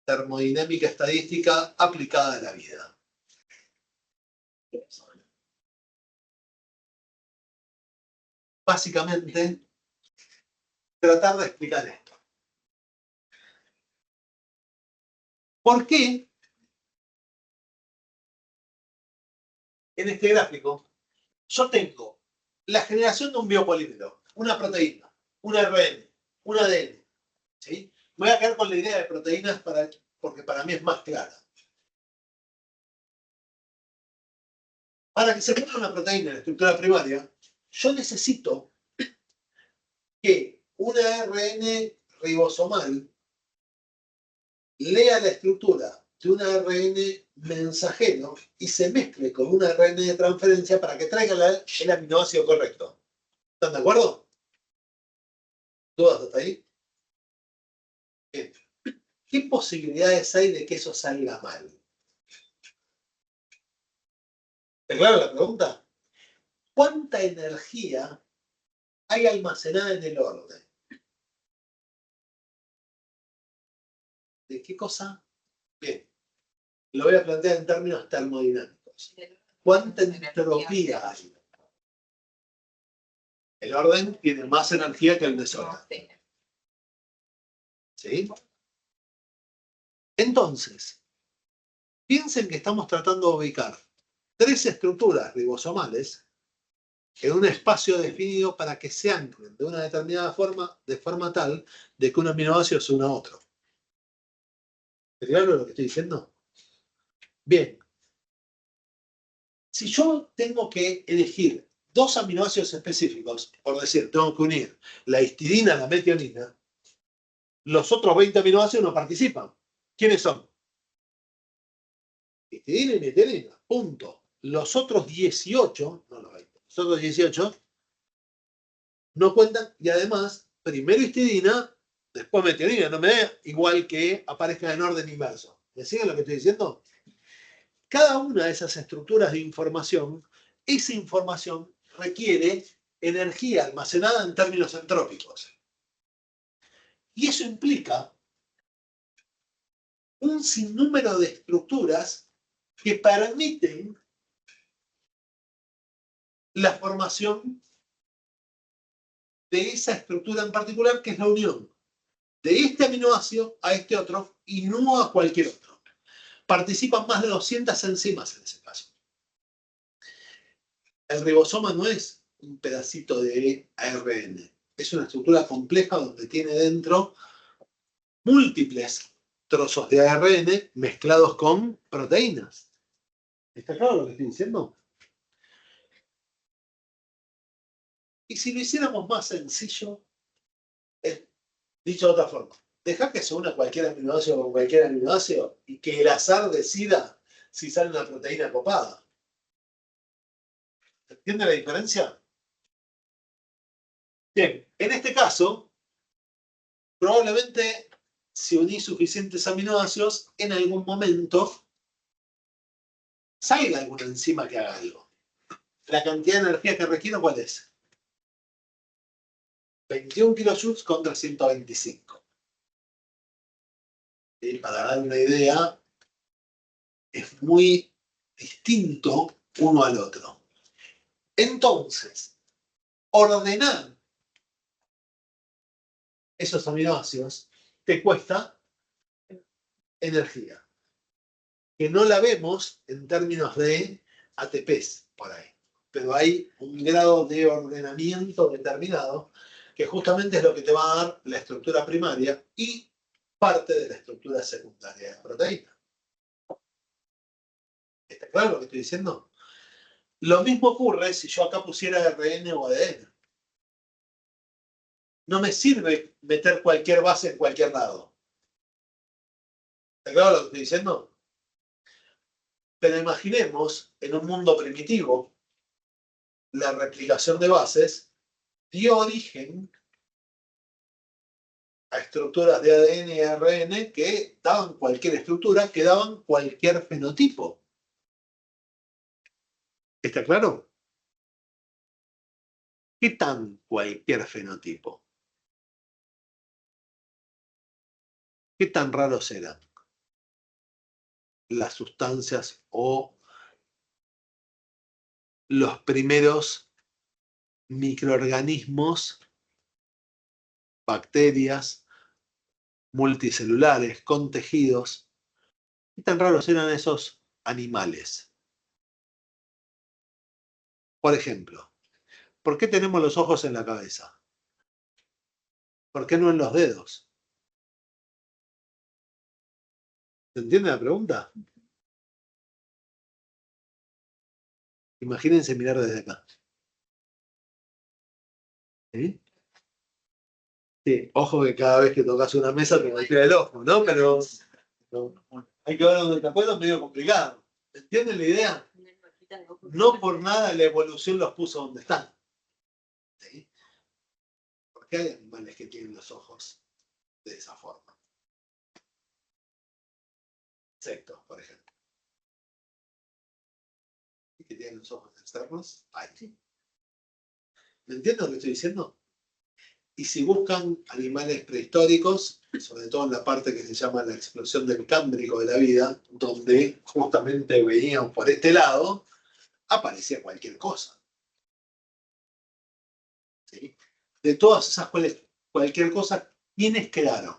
termodinámica estadística aplicada a la vida. Básicamente, tratar de explicar esto. ¿Por qué en este gráfico yo tengo la generación de un biopolímero, una proteína, un ARN, un ADN? ¿Sí? Me voy a quedar con la idea de proteínas porque para mí es más clara. Para que se forme una proteína en la estructura primaria, yo necesito que un ARN ribosomal lea la estructura de un ARN mensajero y se mezcle con un ARN de transferencia para que traiga el aminoácido correcto. ¿Están de acuerdo? ¿Dudas hasta ahí? Bien. ¿Qué posibilidades hay de que eso salga mal? ¿Está clara la pregunta? ¿Cuánta energía hay almacenada en el orden? ¿De qué cosa? Bien. Lo voy a plantear en términos termodinámicos. ¿Cuánta entropía hay? El orden tiene más energía que el desorden. ¿Sí? Entonces, piensen que estamos tratando de ubicar 3 estructuras ribosomales en un espacio definido para que se anclen de una determinada forma, de forma tal de que un aminoácido se una a otro. ¿Es claro lo que estoy diciendo? Bien. Si yo tengo que elegir 2 aminoácidos específicos, por decir, tengo que unir la histidina a la metionina, los otros 20 aminoácidos no participan. ¿Quiénes son? Histidina y metionina. Punto. Los otros 18, no los 20, los otros 18 no cuentan, y además, primero histidina, después metionina, no me da igual que aparezca en orden inverso. ¿Me siguen lo que estoy diciendo? Cada una de esas estructuras de información, esa información requiere energía almacenada en términos entrópicos. Y eso implica un sinnúmero de estructuras que permiten la formación de esa estructura en particular, que es la unión de este aminoácido a este otro y no a cualquier otro. Participan más de 200 enzimas en ese caso. El ribosoma no es un pedacito de ARN, es una estructura compleja donde tiene dentro múltiples trozos de ARN mezclados con proteínas. ¿Está claro lo que estoy diciendo? Y si lo hiciéramos más sencillo, dicho de otra forma, dejar que se una cualquier aminoácido con cualquier aminoácido y que el azar decida si sale una proteína copada. ¿Entiende la diferencia? Bien, en este caso, probablemente si unís suficientes aminoácidos, en algún momento salga alguna enzima que haga algo. La cantidad de energía que requiero, ¿cuál es? 21 kilojoules contra 125. Y para dar una idea, es muy distinto uno al otro. Entonces, ordenar esos aminoácidos te cuesta energía, que no la vemos en términos de ATPs por ahí, pero hay un grado de ordenamiento determinado que justamente es lo que te va a dar la estructura primaria y parte de la estructura secundaria de la proteína. ¿Está claro lo que estoy diciendo? Lo mismo ocurre si yo acá pusiera RN o ADN. No me sirve meter cualquier base en cualquier lado. ¿Está claro lo que estoy diciendo? Pero imaginemos, en un mundo primitivo, la replicación de bases dio origen a estructuras de ADN y ARN que daban cualquier estructura, que daban cualquier fenotipo. ¿Está claro? ¿Qué tan cualquier fenotipo? ¿Qué tan raros eran las sustancias o los primeros microorganismos, bacterias, multicelulares, con tejidos? ¿Qué tan raros eran esos animales? Por ejemplo, ¿por qué tenemos los ojos en la cabeza? ¿Por qué no en los dedos? ¿Se entiende la pregunta? Imagínense mirar desde acá. ¿Sí? Sí, ojo que cada vez que tocas una mesa te golpea el ojo, ¿no? Pero hay que ver dónde te acuerdas, medio complicado. ¿Entienden la idea? No por nada la evolución los puso donde están. ¿Sí? Porque hay animales que tienen los ojos de esa forma. Insectos, por ejemplo. ¿Y que tienen los ojos externos? Hay. ¿Me entienden lo que estoy diciendo? Y si buscan animales prehistóricos, sobre todo en la parte que se llama la explosión del Cámbrico de la vida, donde justamente venían por este lado, aparecía cualquier cosa. ¿Sí? De todas esas cualquier cosa, ¿quiénes quedaron?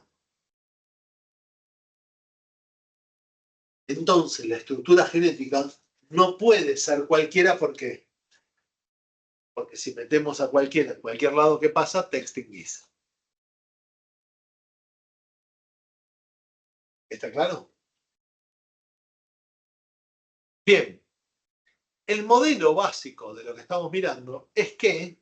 Entonces, la estructura genética no puede ser cualquiera porque si metemos a cualquiera en cualquier lado que pasa, te extinguís. ¿Está claro? Bien. El modelo básico de lo que estamos mirando es que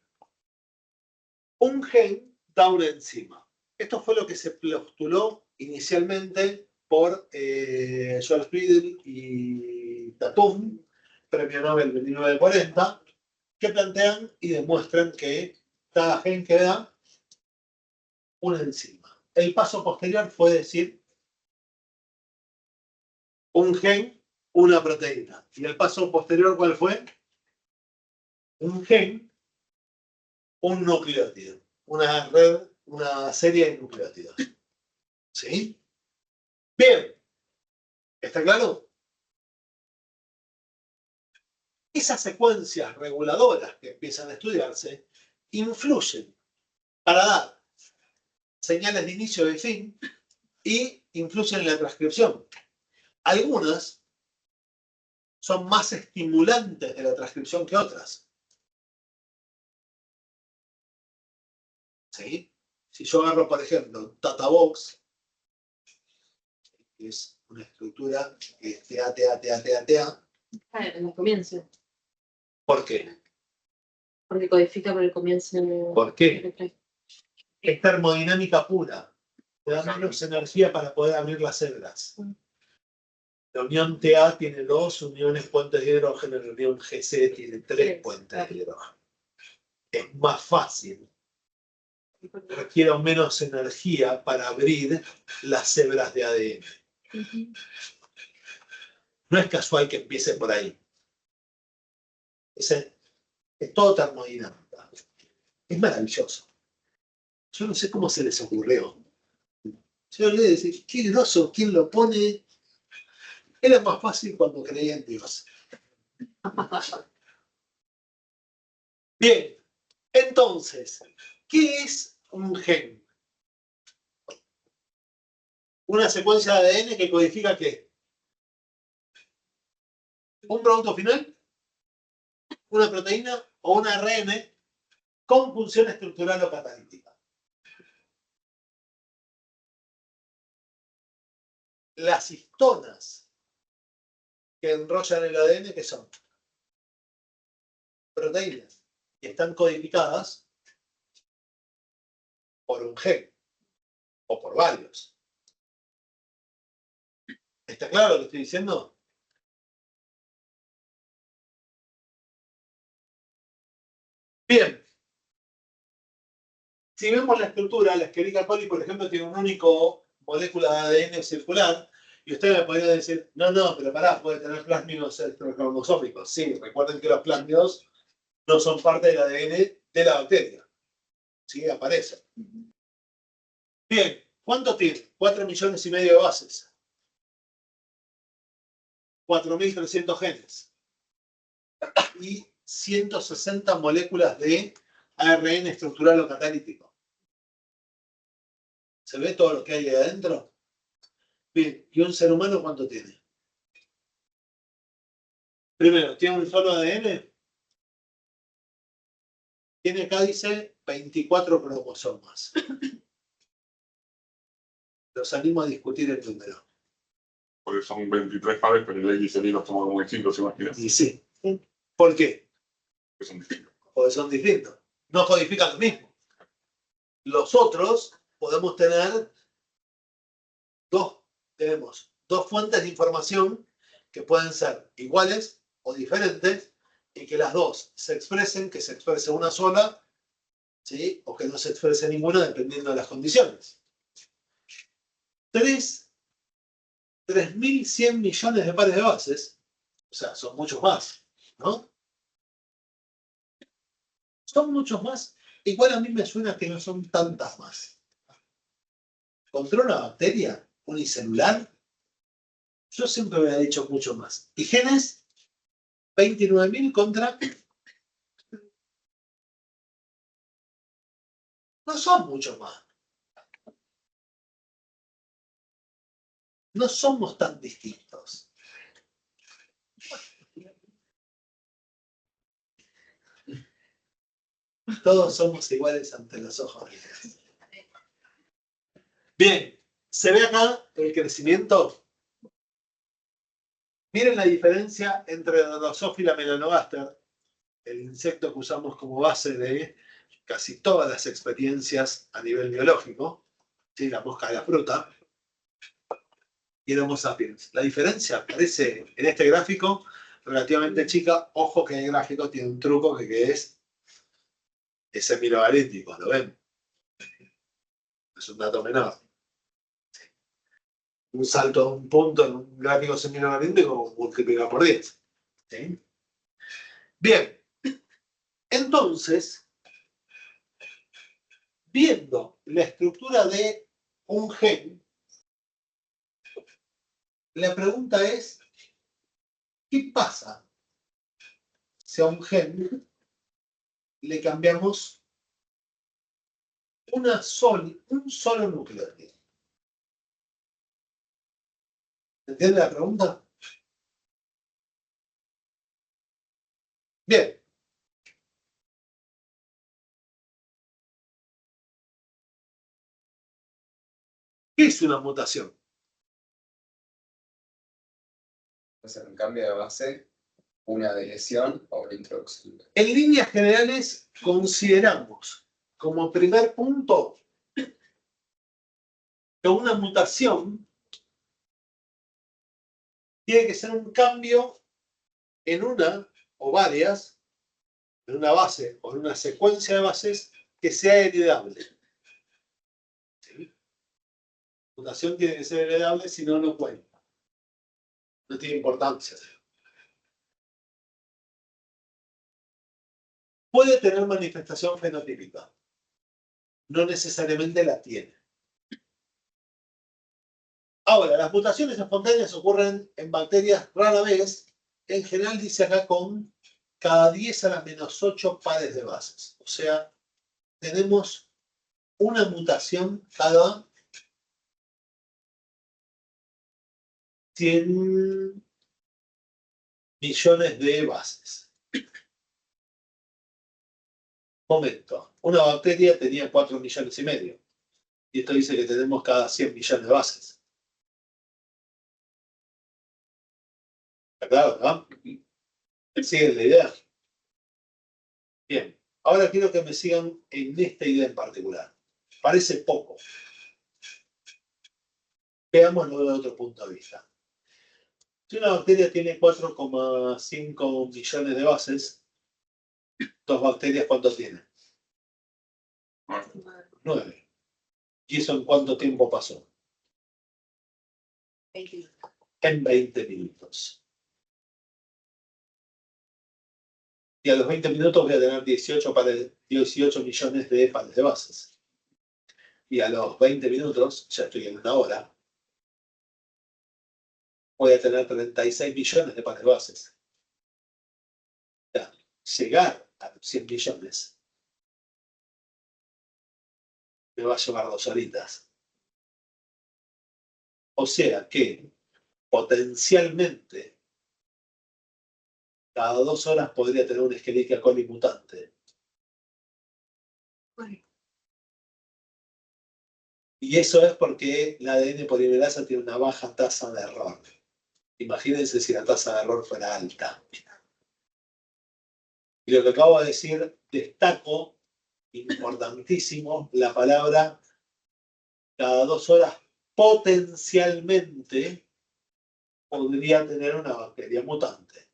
un gen da una enzima. Esto fue lo que se postuló inicialmente por George Friedel y Tatum, premio Nobel 1940, que plantean y demuestran que cada gen que da una enzima. El paso posterior fue decir un gen, una proteína. ¿Y el paso posterior cuál fue? Un gen, un nucleótido. Una red, una serie de nucleótidos. ¿Sí? Bien. ¿Está claro? Esas secuencias reguladoras que empiezan a estudiarse influyen para dar señales de inicio y de fin y influyen en la transcripción. Algunas son más estimulantes de la transcripción que otras. ¿Sí? Si yo agarro, por ejemplo, Databox, que es una estructura que es TA. En el comienzo. ¿Por qué? Porque codifica por el comienzo. ¿Por qué? Es termodinámica pura. Te da menos energía para poder abrir las células. La unión TA tiene 2 uniones puentes de hidrógeno, la unión GC tiene 3 puentes de hidrógeno. Es más fácil. Requiere menos energía para abrir las hebras de ADN. No es casual que empiece por ahí. Es todo termodinámica. Es maravilloso. Yo no sé cómo se les ocurrió. Yo le decía, qué groso, ¿quién lo pone? Era más fácil cuando creía en Dios. Bien, entonces, ¿qué es un gen? Una secuencia de ADN que codifica ¿qué? ¿Un producto final? ¿Una proteína o un ARN con función estructural o catalítica? Las histonas que enrollan el ADN, ¿qué son? Proteínas. Y están codificadas por un gen o por varios. ¿Está claro lo que estoy diciendo? Bien. Si vemos la estructura, la Escherichia coli, por ejemplo, tiene un único molécula de ADN circular, y usted me podría decir, no, pero pará, puede tener plásmidos extracromosómicos. Sí, recuerden que los plásmidos no son parte del ADN de la bacteria. Sí, aparecen. Bien, ¿cuánto tiene? 4,5 millones de bases. 4.300 genes. Y 160 moléculas de ARN estructural o catalítico. ¿Se ve todo lo que hay ahí adentro? Bien, ¿y un ser humano cuánto tiene? Primero, ¿tiene un solo ADN? Tiene acá, dice, 24 cromosomas. Los animo a discutir el número. Porque son 23 pares, pero el X y el Y los toman como distintos, ¿se imaginan? Y sí. ¿Por qué? Que son distintos. Porque son distintos. No codifican lo mismo. Los otros podemos tener tenemos dos fuentes de información que pueden ser iguales o diferentes y que las dos se expresen, que se exprese una sola, ¿sí? O que no se exprese ninguna dependiendo de las condiciones. 3.100 millones de pares de bases, o sea, son muchos más, ¿no? Son muchos más. Igual a mí me suena que no son tantas más. ¿Contra una bacteria unicelular? Yo siempre me había dicho mucho más. ¿Y genes? 29.000 contra... No son muchos más. No somos tan distintos. Todos somos iguales ante los ojos de Dios. Bien, ¿se ve acá el crecimiento? Miren la diferencia entre la Drosophila melanogaster, el insecto que usamos como base de casi todas las experiencias a nivel biológico, ¿sí? La mosca de la fruta, y el Homo sapiens. La diferencia aparece en este gráfico relativamente chica. Ojo que el gráfico tiene un truco que es es semilogarítmico, ¿lo ven? Es un dato menor. Un salto a un punto en un gráfico semilogarítmico multiplica por 10. ¿Sí? Bien. Entonces, viendo la estructura de un gen, la pregunta es, ¿qué pasa si a un gen le cambiamos un solo nucleótido? ¿Entiende la pregunta? Bien. ¿Qué es una mutación? O sea, un cambio de base, una deleción o una introducción. En líneas generales, consideramos como primer punto que una mutación tiene que ser un cambio en una o varias, en una base o en una secuencia de bases que sea heredable. ¿Sí? Mutación tiene que ser heredable, si no, no cuenta. No tiene importancia. Puede tener manifestación fenotípica. No necesariamente la tiene. Ahora, las mutaciones espontáneas ocurren en bacterias rara vez. En general dice acá con cada 10 a la menos 8 pares de bases. O sea, tenemos una mutación cada 100 millones de bases. Momento. Una bacteria tenía 4 millones y medio. Y esto dice que tenemos cada 100 millones de bases. ¿Está claro, no? ¿Siguen la idea? Bien. Ahora quiero que me sigan en esta idea en particular. Parece poco. Veámoslo de otro punto de vista. Si una bacteria tiene 4,5 millones de bases, ¿dos bacterias cuánto tienen? 9. ¿Y eso en cuánto tiempo pasó? 20. En 20 minutos. Y a los 20 minutos voy a tener 18 millones de pares de bases. Y a los 20 minutos, ya estoy en una hora, voy a tener 36 millones de pares de bases. Ya, llegar a los 100 millones me va a llevar 2 horitas. O sea que potencialmente cada 2 horas podría tener un Escherichia coli mutante. Bueno, Y eso es porque la ADN polimerasa tiene una baja tasa de error. Imagínense si la tasa de error fuera alta. Y lo que acabo de decir, destaco, importantísimo, la palabra cada 2 horas potencialmente podría tener una bacteria mutante.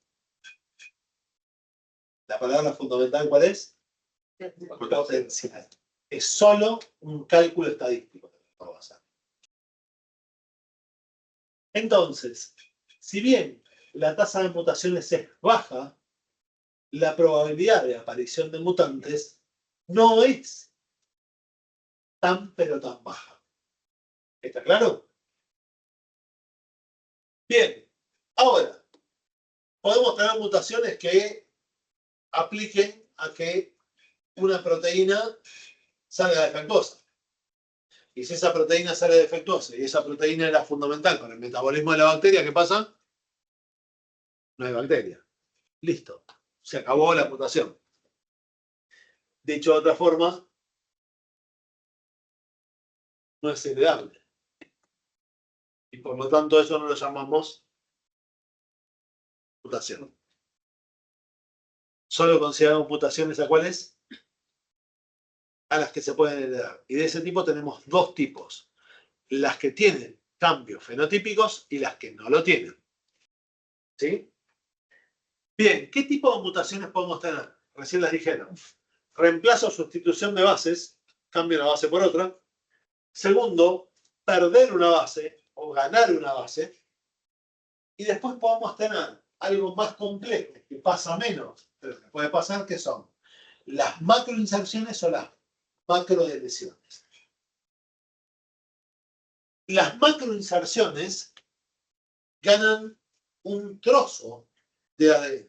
La palabra fundamental, ¿cuál es? Potencial. Es solo un cálculo estadístico que vamos a hacer. Entonces, si bien la tasa de mutaciones es baja, la probabilidad de aparición de mutantes no es tan pero tan baja. ¿Está claro? Bien, ahora, podemos tener mutaciones que apliquen a que una proteína salga defectuosa. Y si esa proteína sale defectuosa y esa proteína era fundamental para el metabolismo de la bacteria, ¿qué pasa? No hay bacteria. Listo. Se acabó la mutación. Dicho de otra forma, no es heredable. Y por lo tanto eso no lo llamamos mutación. Solo consideramos mutaciones a cuáles? A las que se pueden heredar. Y de ese tipo tenemos dos tipos. Las que tienen cambios fenotípicos y las que no lo tienen. ¿Sí? Bien, ¿qué tipo de mutaciones podemos tener? Recién las dijeron. reemplazo o sustitución de bases, cambio una base por otra. Segundo, perder una base o ganar una base. Y después podemos tener algo más complejo, que pasa menos, pero que puede pasar, que son las macroinserciones o las macrodeleciones. Las macroinserciones ganan un trozo de ADN.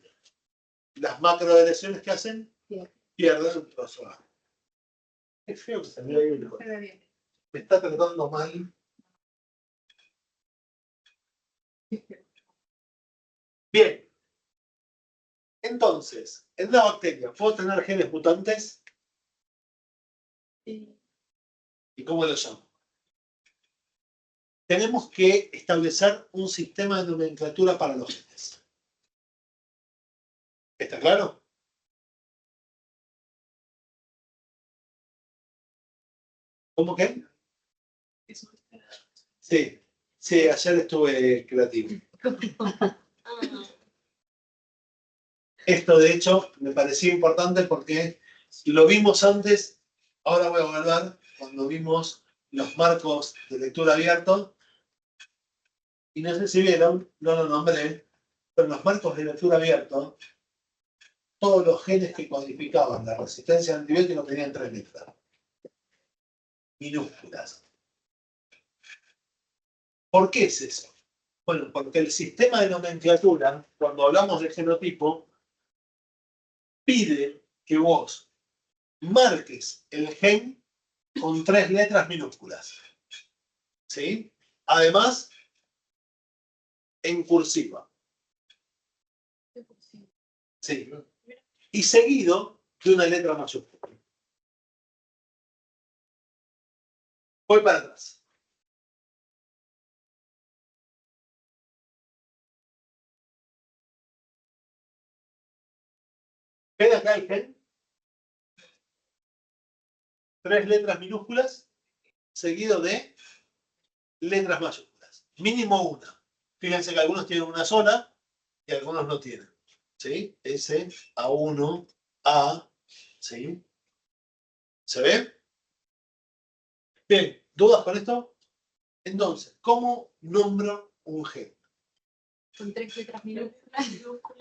Las macrodeleciones que hacen pierden un trozo de ADN. Qué feo que se me ahí una cosa. Me está tratando mal. Bien. Entonces, en la bacteria, ¿puedo tener genes mutantes? ¿Y cómo lo llamo? Tenemos que establecer un sistema de nomenclatura para los genes. ¿Está claro? ¿Cómo que? Sí, sí, ayer estuve creativo. Esto, de hecho, me parecía importante porque lo vimos antes, ahora voy a volver, cuando vimos los marcos de lectura abierto, y no sé si vieron, no lo nombré, pero en los marcos de lectura abierto, todos los genes que codificaban la resistencia al antibiótico tenían 3 letras. Minúsculas. ¿Por qué es eso? Bueno, porque el sistema de nomenclatura, cuando hablamos de genotipo, pide que vos marques el gen con 3 letras minúsculas. ¿Sí? Además, en cursiva. Sí. Y seguido de una letra mayúscula. Voy para atrás. ¿Ven acá el gen? 3 letras minúsculas seguido de letras mayúsculas. Mínimo una. Fíjense que algunos tienen una sola y algunos no tienen. ¿Sí? S, A1, A, ¿sí? ¿Se ve? Bien, ¿dudas con esto? Entonces, ¿cómo nombro un gen? Son 3 letras minúsculas.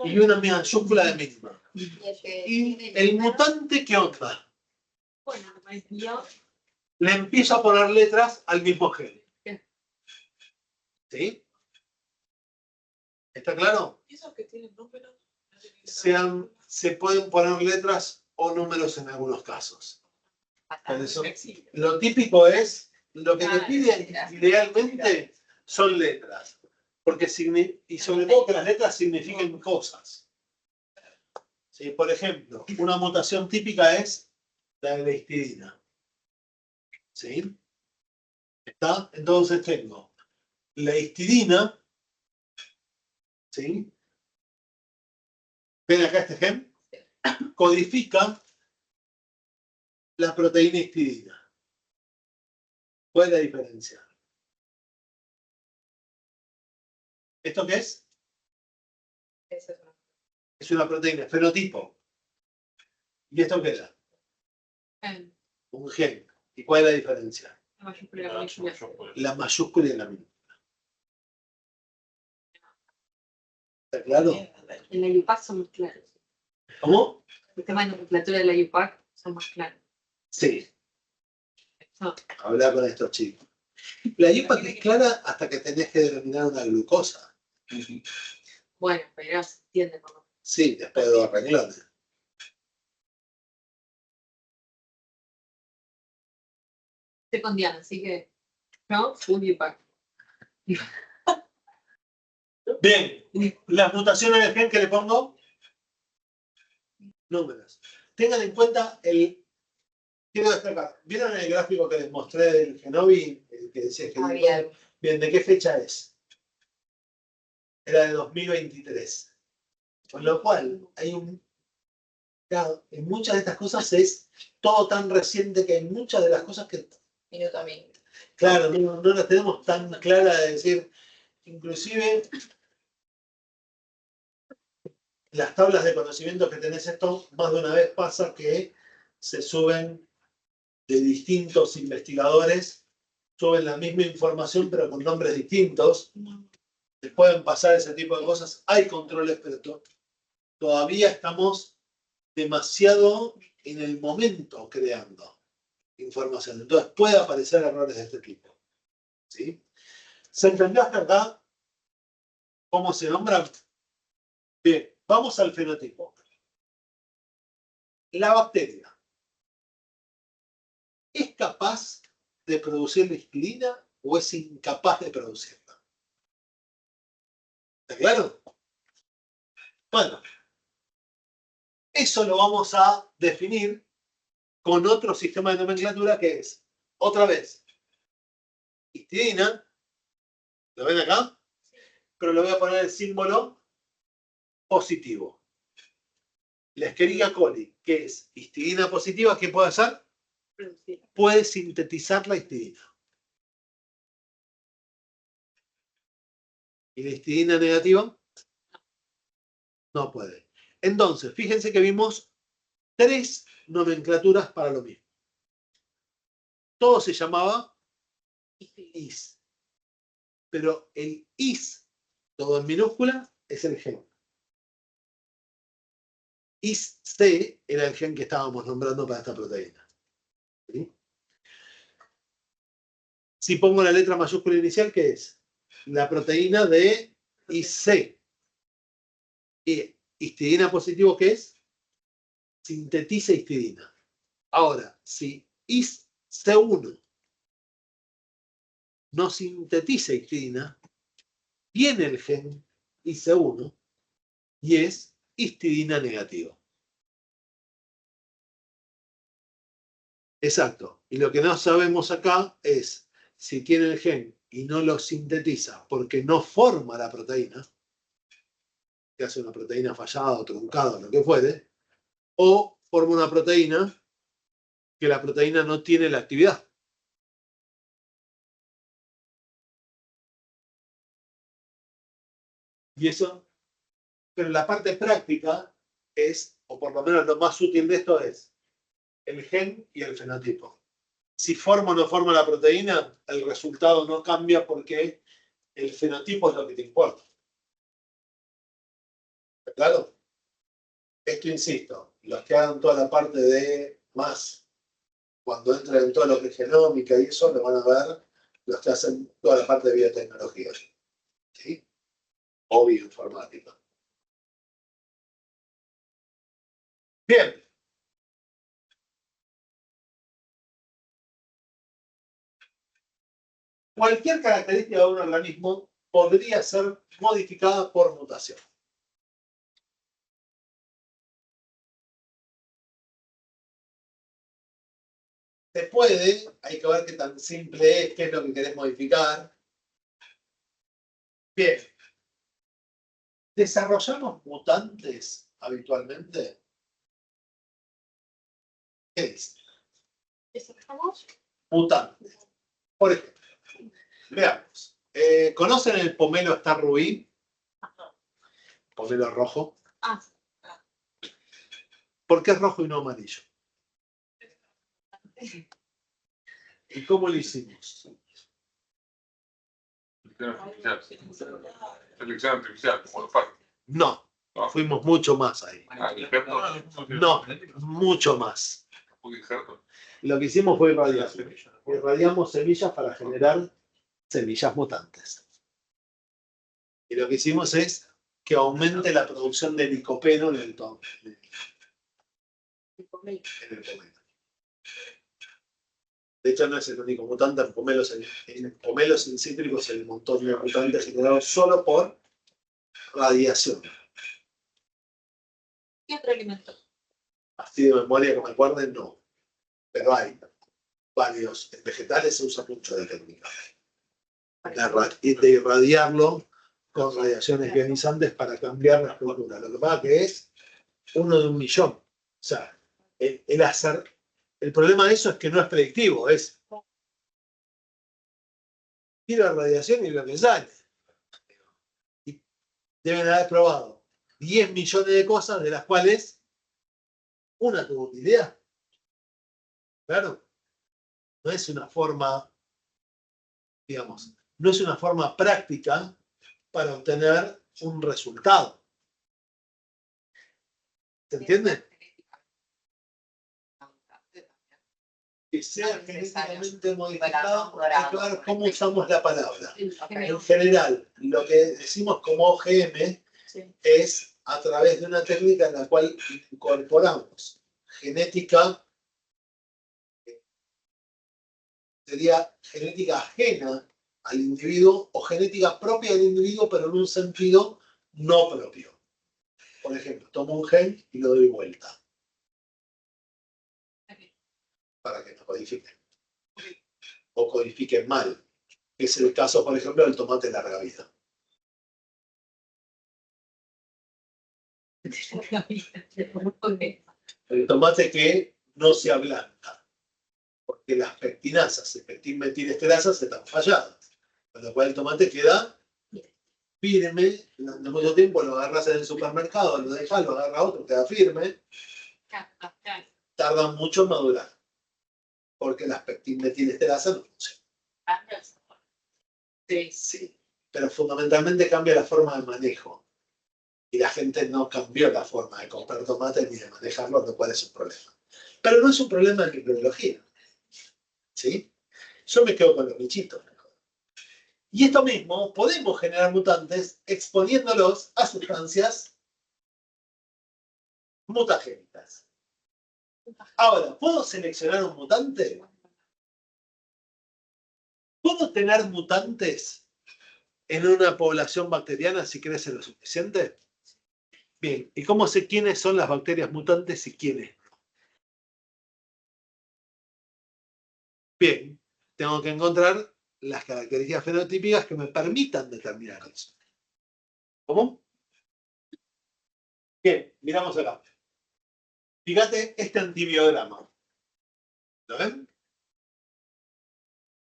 Y una mayúscula de mínima. Y ¿Y el mutante qué onda? Bueno, me dio. Le empiezo a poner letras al mismo gen. ¿Sí? ¿Está claro? ¿Y esos que tienen números? Se pueden poner letras o números en algunos casos. Por eso, lo típico es, lo que te piden idealmente son letras. Porque y sobre todo que las letras signifiquen cosas. ¿Sí? Por ejemplo, una mutación típica es la de la histidina. ¿Sí? ¿Está? Entonces tengo la histidina. ¿Sí? ¿Ven acá este gen? Codifica la proteína histidina. ¿Cuál es la diferencia? ¿Esto qué es? Es una proteína, fenotipo. ¿Y esto qué era? Un gen. ¿Y cuál es la diferencia? La mayúscula y la minúscula. La mayúscula y la minúscula. ¿Está claro? En la IUPAC son más claros. ¿Cómo? El tema de nomenclatura de la IUPAC son más claros. Sí. No. Hablar con estos chicos. La IUPAC es clara hasta que tenés que denominar una glucosa. Bueno, pero se entiende por lo Sí, después de 2 renglones. Estoy con Diana, así que yo full IUPAC. Bien, las mutaciones del gen que le pongo, números. Tengan en cuenta quiero destacar, ¿vieron el gráfico que les mostré del Genovi? El que decía que bien, ¿de qué fecha es? Era de 2023. Con lo cual, claro, en muchas de estas cosas es todo tan reciente que hay muchas de las cosas que, minuto a minuto. claro, no las tenemos tan claras de decir, inclusive las tablas de conocimiento que tenés esto, más de una vez pasa que se suben de distintos investigadores, suben la misma información pero con nombres distintos. Les pueden pasar ese tipo de cosas. Hay controles, pero todavía estamos demasiado en el momento creando información. Entonces puede aparecer errores de este tipo. ¿Sí? ¿Se entendió hasta acá cómo se nombran? Bien, vamos al fenotipo. La bacteria ¿es capaz de producir la histidina o es incapaz de producirla? ¿Está claro? Bueno, eso lo vamos a definir con otro sistema de nomenclatura que es, otra vez, histidina. ¿Lo ven acá? Pero le voy a poner el símbolo positivo. La Escherichia coli, que es histidina positiva, ¿qué puede hacer? Puede sintetizar la histidina. ¿Y la histidina negativa? No puede. Entonces, fíjense que vimos 3 nomenclaturas para lo mismo. Todo se llamaba IS. Pero el IS, todo en minúscula, es el gen. IS-C era el gen que estábamos nombrando para esta proteína. ¿Sí? Si pongo la letra mayúscula inicial, ¿qué es? La proteína de IC. Y histidina positivo, ¿qué es? Sintetiza histidina. Ahora, si IC1 no sintetiza histidina, viene el gen IC1 y es histidina negativa. Exacto. Y lo que no sabemos acá es si tiene el gen y no lo sintetiza porque no forma la proteína, que hace una proteína fallada o truncada o lo que fuere, o forma una proteína que la proteína no tiene la actividad. Y eso, pero la parte práctica es, o por lo menos lo más útil de esto es, el gen y el fenotipo. Si forma o no forma la proteína, el resultado no cambia porque el fenotipo es lo que te importa. ¿Está claro? Esto, insisto, los que hagan toda la parte de más, cuando entren en todo lo que es genómica y eso, lo van a ver los que hacen toda la parte de biotecnología. ¿Sí? O bioinformática. Bien. Cualquier característica de un organismo podría ser modificada por mutación. Se puede, hay que ver qué tan simple es, qué es lo que querés modificar. Bien. ¿Desarrollamos mutantes habitualmente? ¿Qué dice? ¿Desarrollamos? Mutantes. Por ejemplo, veamos. ¿Conocen el pomelo star rubí? Pomelo rojo. Ah, ¿Por qué es rojo y no amarillo? ¿Y cómo lo hicimos? Selección artificial, como lo parte. No, fuimos mucho más ahí. No, mucho más. Lo que hicimos fue irradiar. Irradiamos semillas para generar semillas mutantes. Y lo que hicimos es que aumente la producción de licopeno en el pomelo. De hecho, no es el único mutante. En pomelos incítricos hay un montón de mutantes generados solo por radiación. ¿qué otro alimento? Así de memoria que me acuerden, no. Pero hay varios. En vegetales se usa mucho de técnica. De irradiarlo con radiaciones ionizantes para cambiar la estructura. Lo que pasa es que es 1 de 1.000.000. O sea, el problema de eso es que no es predictivo, es tira radiación y lo que sale. Y deben haber probado 10 millones de cosas, de las cuales una tuvo una idea. Claro. No es una forma, digamos, no es una forma práctica para obtener un resultado. ¿Se entiende? Que sea genéticamente modificado, hay que ver cómo usamos la palabra. En general, lo que decimos como OGM es a través de una técnica en la cual incorporamos genética, sería genética ajena al individuo o genética propia del individuo, pero en un sentido no propio. Por ejemplo, tomo un gen y lo doy vuelta para que no codifiquen. O codifiquen mal. Que es el caso, por ejemplo, del tomate larga vida. El tomate que no se ablanda, porque las pectinasas, el pectinmetilesterazas, están falladas. Con lo cual el tomate queda firme, durante mucho tiempo lo agarras en el supermercado, lo dejas, lo agarra otro, queda firme, tarda mucho en madurar, porque las pectinmetilesterazas no funcionan. Sí, pero fundamentalmente cambia la forma de manejo. Y la gente no cambió la forma de comprar tomates ni de manejarlos, lo cual es un problema. Pero no es un problema de microbiología. ¿Sí? Yo me quedo con los bichitos. Y esto mismo, podemos generar mutantes exponiéndolos a sustancias mutagénicas. Ahora, ¿puedo seleccionar un mutante? ¿Puedo tener mutantes en una población bacteriana si crece lo suficiente? Bien, ¿y cómo sé quiénes son las bacterias mutantes y quiénes no? Bien, tengo que encontrar las características fenotípicas que me permitan determinar eso. ¿Cómo? Bien, miramos acá. Fíjate este antibiograma. ¿Lo ven?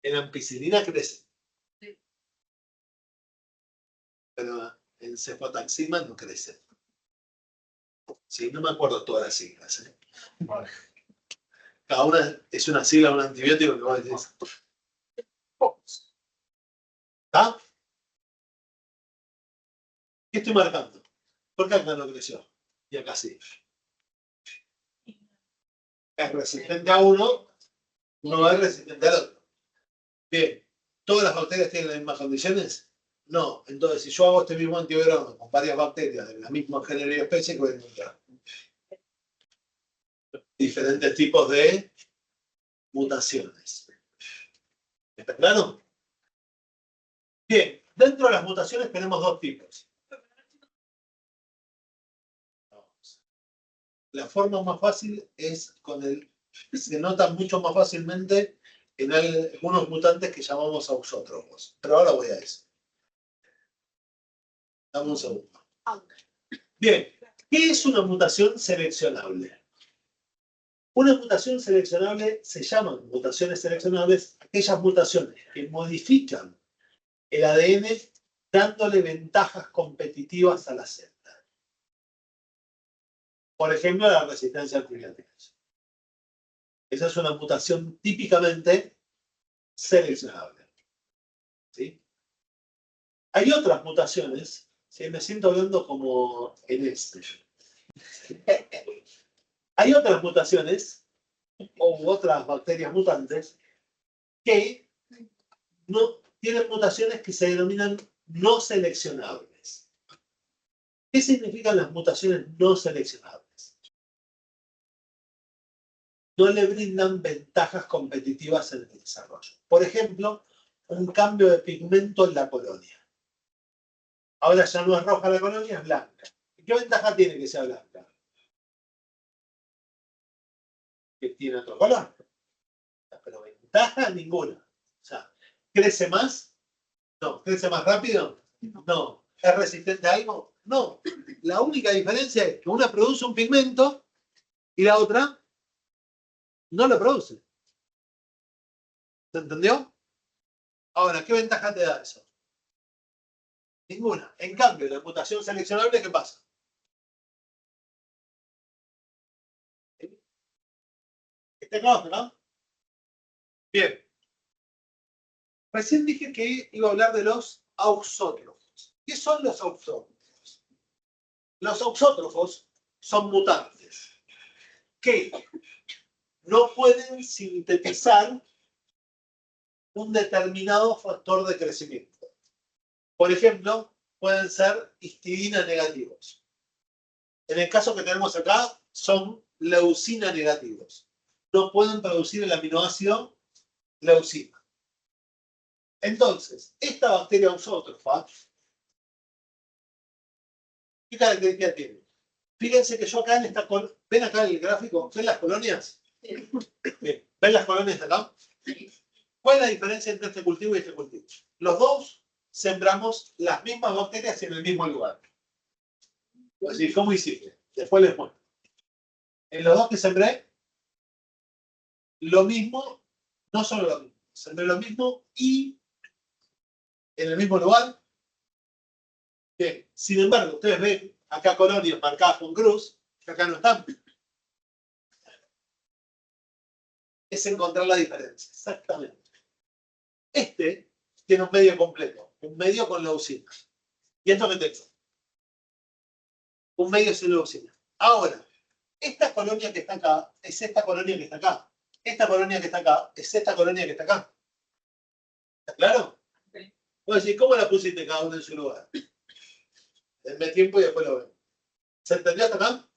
En ampicilina crece. Pero en cefotaxima no crece. Sí, no me acuerdo todas las siglas. Cada una es una sigla de un antibiótico que vos decís. ¿Está? ¿Qué estoy marcando? ¿Por qué acá no creció? Y acá sí. Es resistente a uno, no es resistente al otro. Bien, ¿todas las bacterias tienen las mismas condiciones? No. Entonces, si yo hago este mismo antibiograma con varias bacterias de la misma género y especie, voy a encontrar diferentes tipos de mutaciones. ¿Está claro? Bien, dentro de las mutaciones tenemos dos tipos. La forma más fácil es con el... Se nota mucho más fácilmente en algunos mutantes que llamamos auxótropos. Pero ahora voy a eso. Dame un segundo. Bien, ¿qué es una mutación seleccionable? Una mutación seleccionable se llaman mutaciones seleccionables aquellas mutaciones que modifican el ADN dándole ventajas competitivas a la célula. Por ejemplo, la resistencia a antibióticos. Esa es una mutación típicamente seleccionable. ¿Sí? Hay otras mutaciones, ¿sí? Me siento hablando como en este. Hay otras mutaciones o otras bacterias mutantes que no tienen mutaciones que se denominan no seleccionables. ¿Qué significan las mutaciones no seleccionables? No le brindan ventajas competitivas en el desarrollo. Por ejemplo, un cambio de pigmento en la colonia. Ahora ya no es roja la colonia, es blanca. ¿Qué ventaja tiene que sea blanca? Que tiene otro color. Pero ventaja ninguna. O sea, ¿crece más? No. ¿Crece más rápido? No. ¿Es resistente a algo? No. La única diferencia es que una produce un pigmento y la otra no lo produce. ¿Se entendió? Ahora, ¿qué ventaja te da eso? Ninguna. En cambio, la mutación seleccionable, ¿qué pasa? Este claro, ¿no? Bien. Recién dije que iba a hablar de los auxótrofos. ¿Qué son los auxótrofos? Los auxótrofos son mutantes que no pueden sintetizar un determinado factor de crecimiento. Por ejemplo, pueden ser histidina negativos. En el caso que tenemos acá, son leucina negativos. No pueden producir el aminoácido leucina. Entonces, esta bacteria auxótrofa, ¿qué característica tiene? Fíjense que yo acá en esta columna, ¿ven acá el gráfico? ¿Ven las colonias? Bien. ¿Ven las colonias de acá? ¿Cuál es la diferencia entre este cultivo y este cultivo? Los dos sembramos las mismas bacterias en el mismo lugar. Así, ¿cómo hiciste? Después les muestro. En los dos que sembré, lo mismo, no solo lo mismo, sembré lo mismo y en el mismo lugar. Bien. Sin embargo, ustedes ven acá colonias marcadas con cruz, que acá no están. Es encontrar la diferencia, exactamente. Este tiene un medio completo, un medio con leucina. ¿Y esto qué tengo? Un medio sin leucina. Ahora, esta colonia que está acá es esta colonia que está acá. Esta colonia que está acá es esta colonia que está acá. ¿Está claro? Sí. Voy a decir, ¿cómo la pusiste cada uno en su lugar? Denme tiempo y después lo veo. ¿Se entendió hasta acá?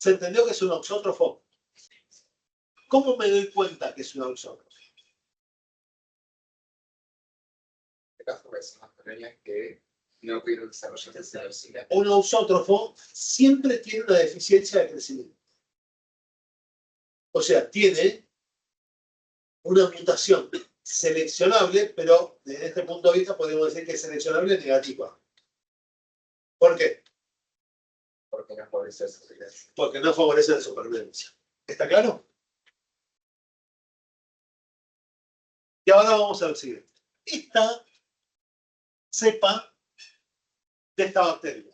¿Se entendió que es un auxótrofo? ¿Cómo me doy cuenta que es un auxótrofo? En este caso, pues, son las colonias que no pudieron desarrollar esa velocidad. Un ausótrofo siempre tiene una deficiencia de crecimiento. O sea, tiene una mutación seleccionable, pero desde este punto de vista podemos decir que es seleccionable negativa. ¿Por qué? Porque no favorece esa supervivencia. Porque no favorece la supervivencia. ¿Está claro? Y ahora vamos a lo siguiente. Esta cepa de esta bacteria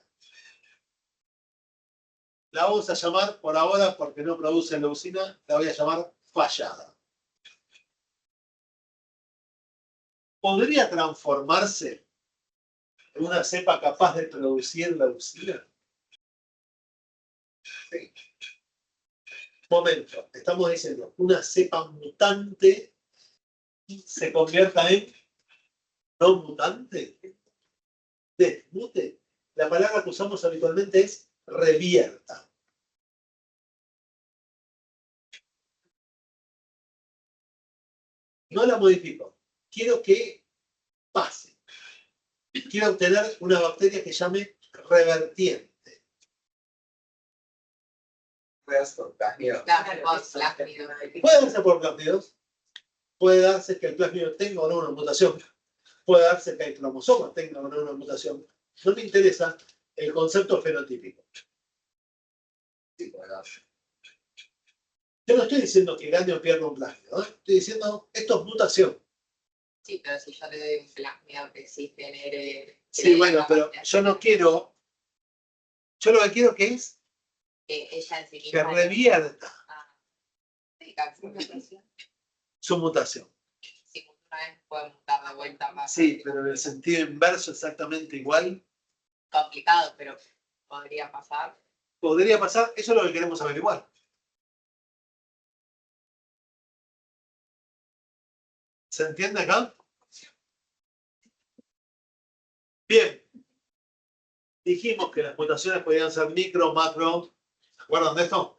la vamos a llamar, por ahora, porque no produce leucina, la voy a llamar fallada. ¿Podría transformarse en una cepa capaz de producir leucina? Sí. Momento, estamos diciendo, una cepa mutante se convierta en no mutante. Desmute. La palabra que usamos habitualmente es revierta. No la modifico. Quiero que pase. Quiero obtener una bacteria que llame revertiente. Ruedas por plasmido. Puede darse por plasmidos. Puede darse que el plasmido tenga o no una mutación. Puede darse que el cromosoma tenga o no una mutación. No me interesa el concepto fenotípico. Sí, puede darse. Yo no estoy diciendo que gane o pierda un plasmido, ¿eh? Estoy diciendo esto es mutación. Sí, pero si yo le doy un plasmido que sí genere... Sí, bueno, pero yo no quiero. Yo lo que quiero que es que ella en sí que misma... revierta Sí, capaz mutación. su mutación. Si una vez puede mutar de vuelta más. Sí, pero en el sentido inverso exactamente igual. Complicado, pero podría pasar. Podría pasar, eso es lo que queremos averiguar. ¿Se entiende acá? Bien. Dijimos que las mutaciones podían ser micro, macro. ¿Se acuerdan de esto?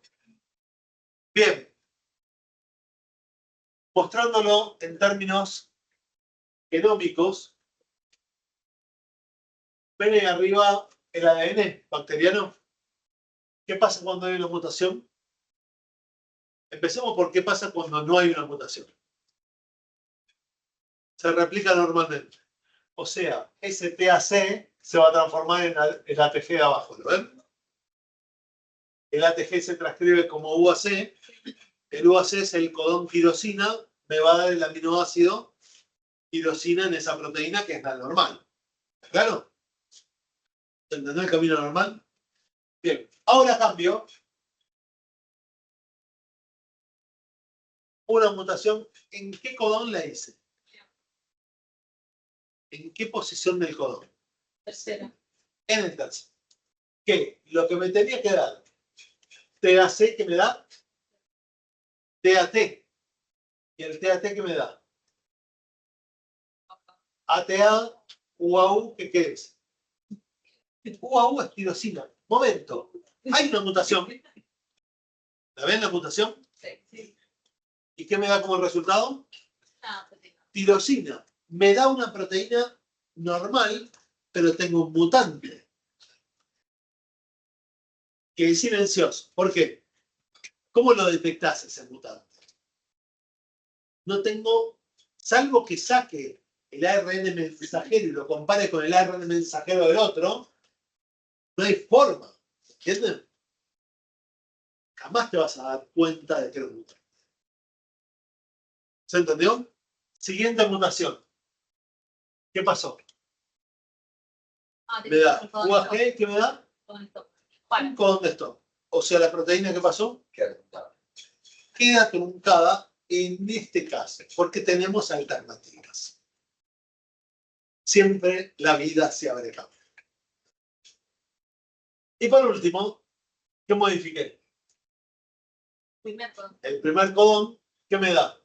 Bien. Mostrándolo en términos genómicos. ¿Ven ahí arriba el ADN bacteriano? ¿Qué pasa cuando hay una mutación? Empecemos por qué pasa cuando no hay una mutación. Se replica normalmente. O sea, ese TAC se va a transformar en el ATG de abajo. ¿Lo ven? El ATG se transcribe como UAC. El UAC es el codón tirosina. Me va a dar el aminoácido tirosina en esa proteína que es la normal. ¿Claro? ¿Entendió el camino normal? Bien. Ahora cambio. una mutación. ¿En qué codón la hice? ¿En qué posición del codón? Tercero. En el tercero. ¿Qué? Lo que me tenía que dar TAC que me da TAT. ¿Y el TAT que me da? ATA, UAU, ¿qué es? UAU es tirosina. Momento. Hay una mutación. ¿La ven la mutación? Sí. ¿Y qué me da como resultado? Ah, proteína. Tirosina. Me da una proteína normal, pero tengo un mutante. Que es silencioso. ¿Por qué? ¿Cómo lo detectás ese mutante? No tengo, salvo que saque el ARN mensajero y lo compare con el ARN mensajero del otro, no hay forma. ¿Entienden? Jamás te vas a dar cuenta de que era un mutante. ¿Se entendió? Siguiente mutación. ¿Qué pasó? Ah, Me da tenés un UAG, ¿qué me da? con esto. Un codón de stop. O sea, la proteína que pasó Queda truncado. queda truncada en este caso, porque tenemos alternativas. Siempre la vida se abre camino. Y por último, ¿qué modifiqué? Primer codón. El primer codón, ¿qué me da?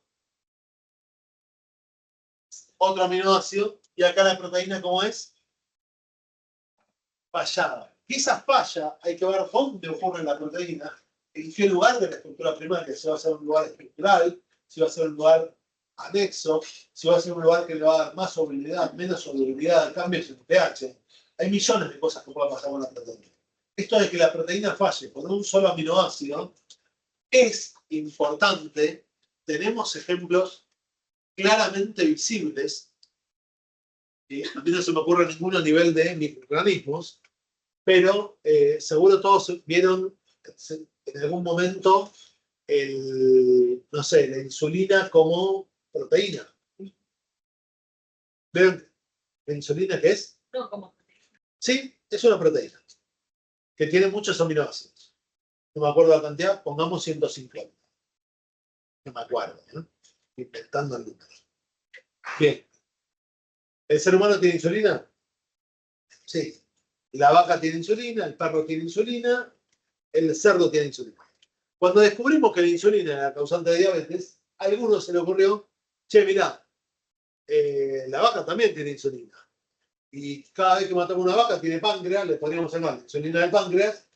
Otro aminoácido. Y acá la proteína, ¿cómo es? Fallada. Y esa falla hay que ver dónde ocurre la proteína, en qué lugar de la estructura primaria, si va a ser un lugar estructural, si va a ser un lugar anexo, si va a ser un lugar que le va a dar más solubilidad, menos solubilidad, cambios en pH. Hay millones de cosas que pueden pasar con la proteína. Esto de que la proteína falle por un solo aminoácido es importante. Tenemos ejemplos claramente visibles. A mí no se me ocurre ninguno a nivel de microorganismos, pero seguro todos vieron en algún momento no sé, la insulina como proteína. ¿Ven la insulina qué es? No, como proteína. Sí, es una proteína que tiene muchos aminoácidos. No me acuerdo la cantidad, pongamos 150. No me acuerdo, ¿no? Inventando el número. Bien. ¿El ser humano tiene insulina? Sí. La vaca tiene insulina, el perro tiene insulina, el cerdo tiene insulina. Cuando descubrimos que la insulina era la causante de diabetes, a algunos se le ocurrió, che, mirá, la vaca también tiene insulina. Y cada vez que matamos una vaca tiene páncreas, le podríamos llamar insulina del páncreas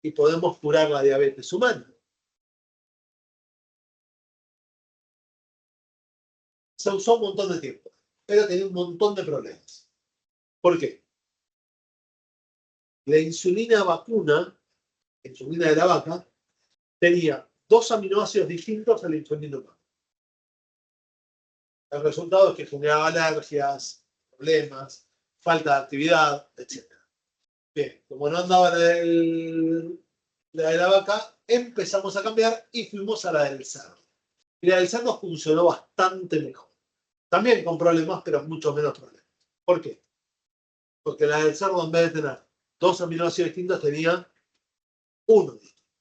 y podemos curar la diabetes humana. Se usó un montón de tiempo, pero tenía un montón de problemas. ¿Por qué? La insulina vacuna, la insulina de la vaca, tenía 2 aminoácidos distintos a la insulina humana. El resultado es que generaba alergias, problemas, falta de actividad, etc. Bien, como no andaba la de la vaca, empezamos a cambiar y fuimos a la del cerdo. Y la del cerdo funcionó bastante mejor. También con problemas, pero mucho menos problemas. ¿Por qué? Porque la del cerdo, en vez de tener 2 aminoácidos distintos, tenía 1 distinto.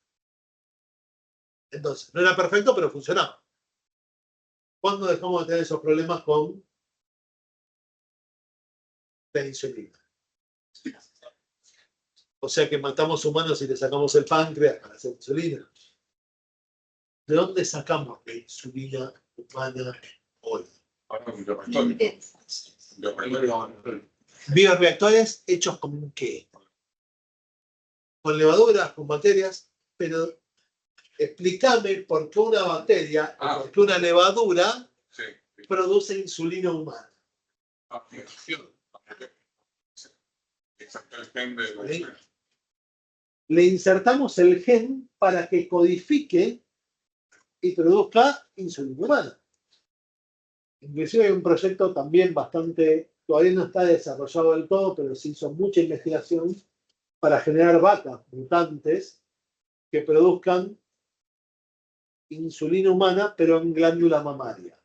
Entonces, no era perfecto, pero funcionaba. ¿Cuándo dejamos de tener esos problemas con la insulina? O sea que matamos humanos y le sacamos el páncreas para hacer insulina. ¿De dónde sacamos la insulina humana hoy? Ahora un bioreactor. Intensa. Bioreactor. Bioreactores hechos con qué? Con levaduras, con bacterias, pero explícame por qué una bacteria, o por qué una levadura Sí. produce insulina humana. Aplicación. Exacto, el gen de la ¿Sí? Le insertamos el gen para que codifique y produzca insulina humana. Inclusive hay un proyecto también bastante, todavía no está desarrollado del todo, pero se hizo mucha investigación para generar vacas mutantes que produzcan insulina humana, pero en glándula mamaria.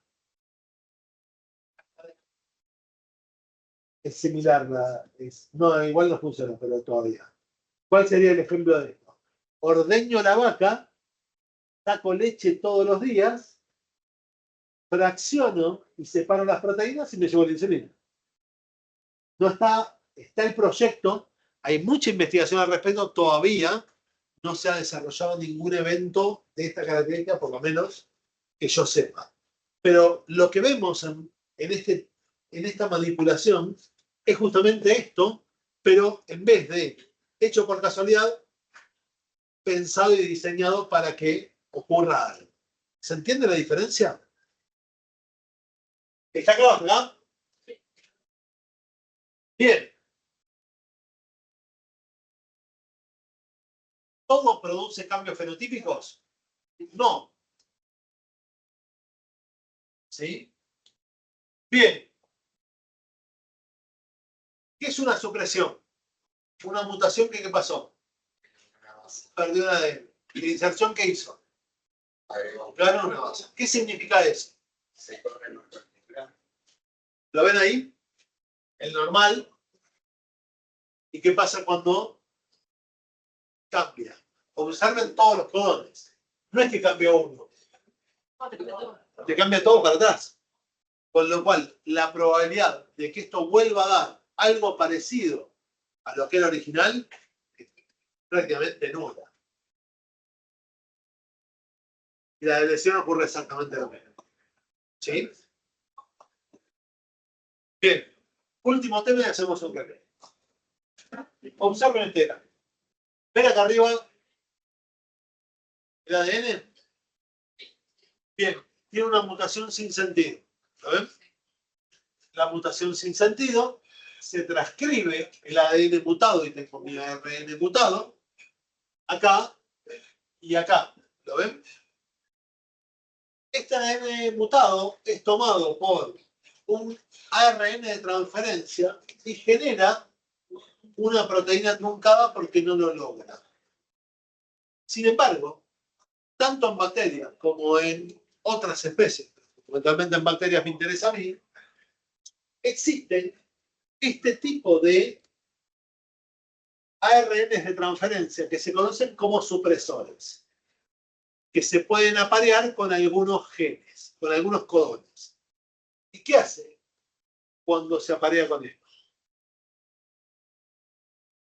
Es similar, no, igual no funciona, pero todavía. ¿Cuál sería el ejemplo de esto? Ordeño la vaca saco leche todos los días, fracciono y separo las proteínas y me llevo la insulina. No está el proyecto, hay mucha investigación al respecto, todavía no se ha desarrollado ningún evento de esta característica, por lo menos que yo sepa. Pero lo que vemos en esta manipulación es justamente esto, pero en vez de hecho por casualidad, pensado y diseñado para que ocurra algo. ¿Se entiende la diferencia? ¿Está claro, verdad? Bien. ¿Todo produce cambios fenotípicos? No. ¿Sí? Bien. ¿Qué es una supresión? Una mutación que ¿qué pasó? Perdió una ADN. ¿Y la inserción qué hizo? Ganó una base. ¿Qué significa eso? ¿Lo ven ahí? El normal. ¿Y qué pasa cuando cambia? Observen todos los codones. No es que cambia uno. Te cambia todo para atrás. Con lo cual, la probabilidad de que esto vuelva a dar algo parecido a lo que era original es prácticamente nula. Y la lesión ocurre exactamente lo mismo. ¿Sí? Bien. Último tema y hacemos un cambio. Observen el tema. ¿Ven acá arriba el ADN? Bien. Tiene una mutación sin sentido. ¿Lo ven? La mutación sin sentido se transcribe el ADN mutado y tengo mi ARN mutado acá y acá. ¿Lo ven? Este ARN mutado es tomado por un ARN de transferencia y genera una proteína truncada porque no lo logra. Sin embargo, tanto en bacterias como en otras especies, fundamentalmente en bacterias me interesa a mí, existen este tipo de ARNs de transferencia que se conocen como supresores, que se pueden aparear con algunos genes, con algunos codones. ¿Y qué hace cuando se aparea con esto?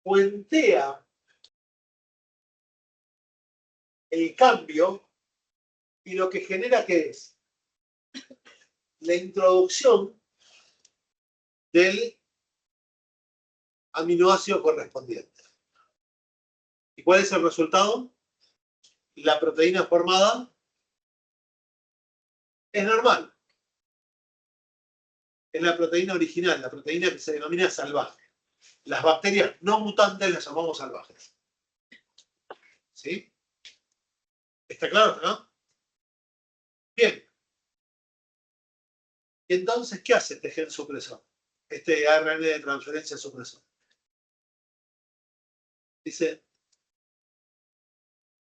Puentea el cambio y lo que genera ¿qué es? La introducción del aminoácido correspondiente. ¿Y cuál es el resultado? La proteína formada es normal. Es la proteína original, la proteína que se denomina salvaje. Las bacterias no mutantes las llamamos salvajes. ¿Sí? ¿Está claro, no? Bien. Y entonces, ¿qué hace este gen supresor? Este ARN de transferencia supresor. Dice,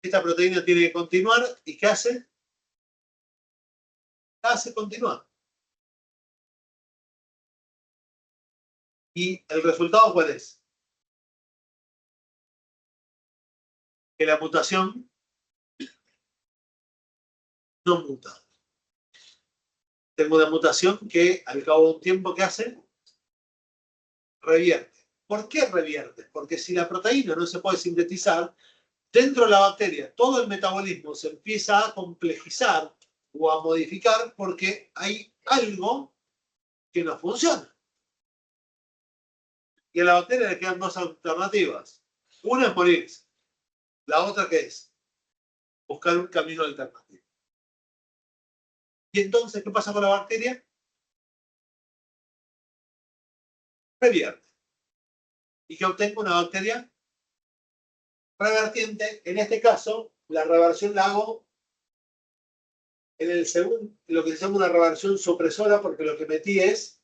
esta proteína tiene que continuar, ¿y qué hace? La hace continuar. ¿Y el resultado cuál es? Que la mutación no muta. Tengo una mutación que al cabo de un tiempo, ¿qué hace? Revierte. ¿Por qué revierte? Porque si la proteína no se puede sintetizar, dentro de la bacteria todo el metabolismo se empieza a complejizar o a modificar porque hay algo que no funciona. Y a la bacteria le quedan dos alternativas. Una es morirse. La otra, ¿qué es? Buscar un camino alternativo. Y entonces, ¿qué pasa con la bacteria? Revierte. ¿Y qué obtengo? Una bacteria revertiente. En este caso, la reversión la hago en el segundo, lo que se llama una reversión supresora, porque lo que metí es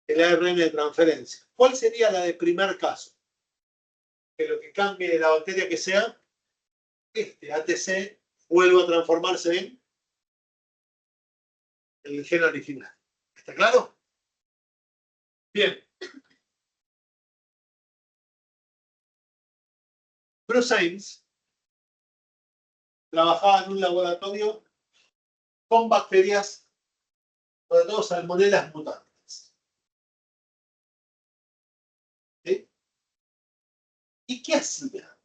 el ARN de transferencia. ¿Cuál sería la de primer caso? Que lo que cambie de la bacteria que sea, este ATC vuelva a transformarse en el gen original. ¿Está claro? Bien. Bruce Ames trabajaba en un laboratorio con bacterias, sobre todo salmonelas mutantes. ¿Sí? ¿Y qué hacía?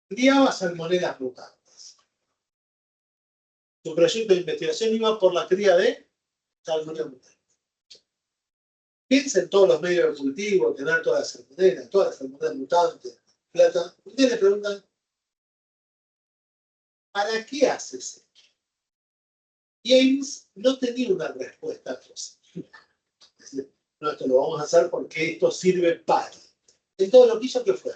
Criaba salmonelas mutantes. Su proyecto de investigación iba por la cría de salmonelas mutantes. Piensa en todos los medios de cultivo, tener todas las salmonelas mutantes, plata. Ustedes le preguntan, ¿para qué haces esto? James no tenía una respuesta a eso. Es decir, no, esto lo vamos a hacer porque esto sirve para. En todo lo que hizo, ¿qué fue?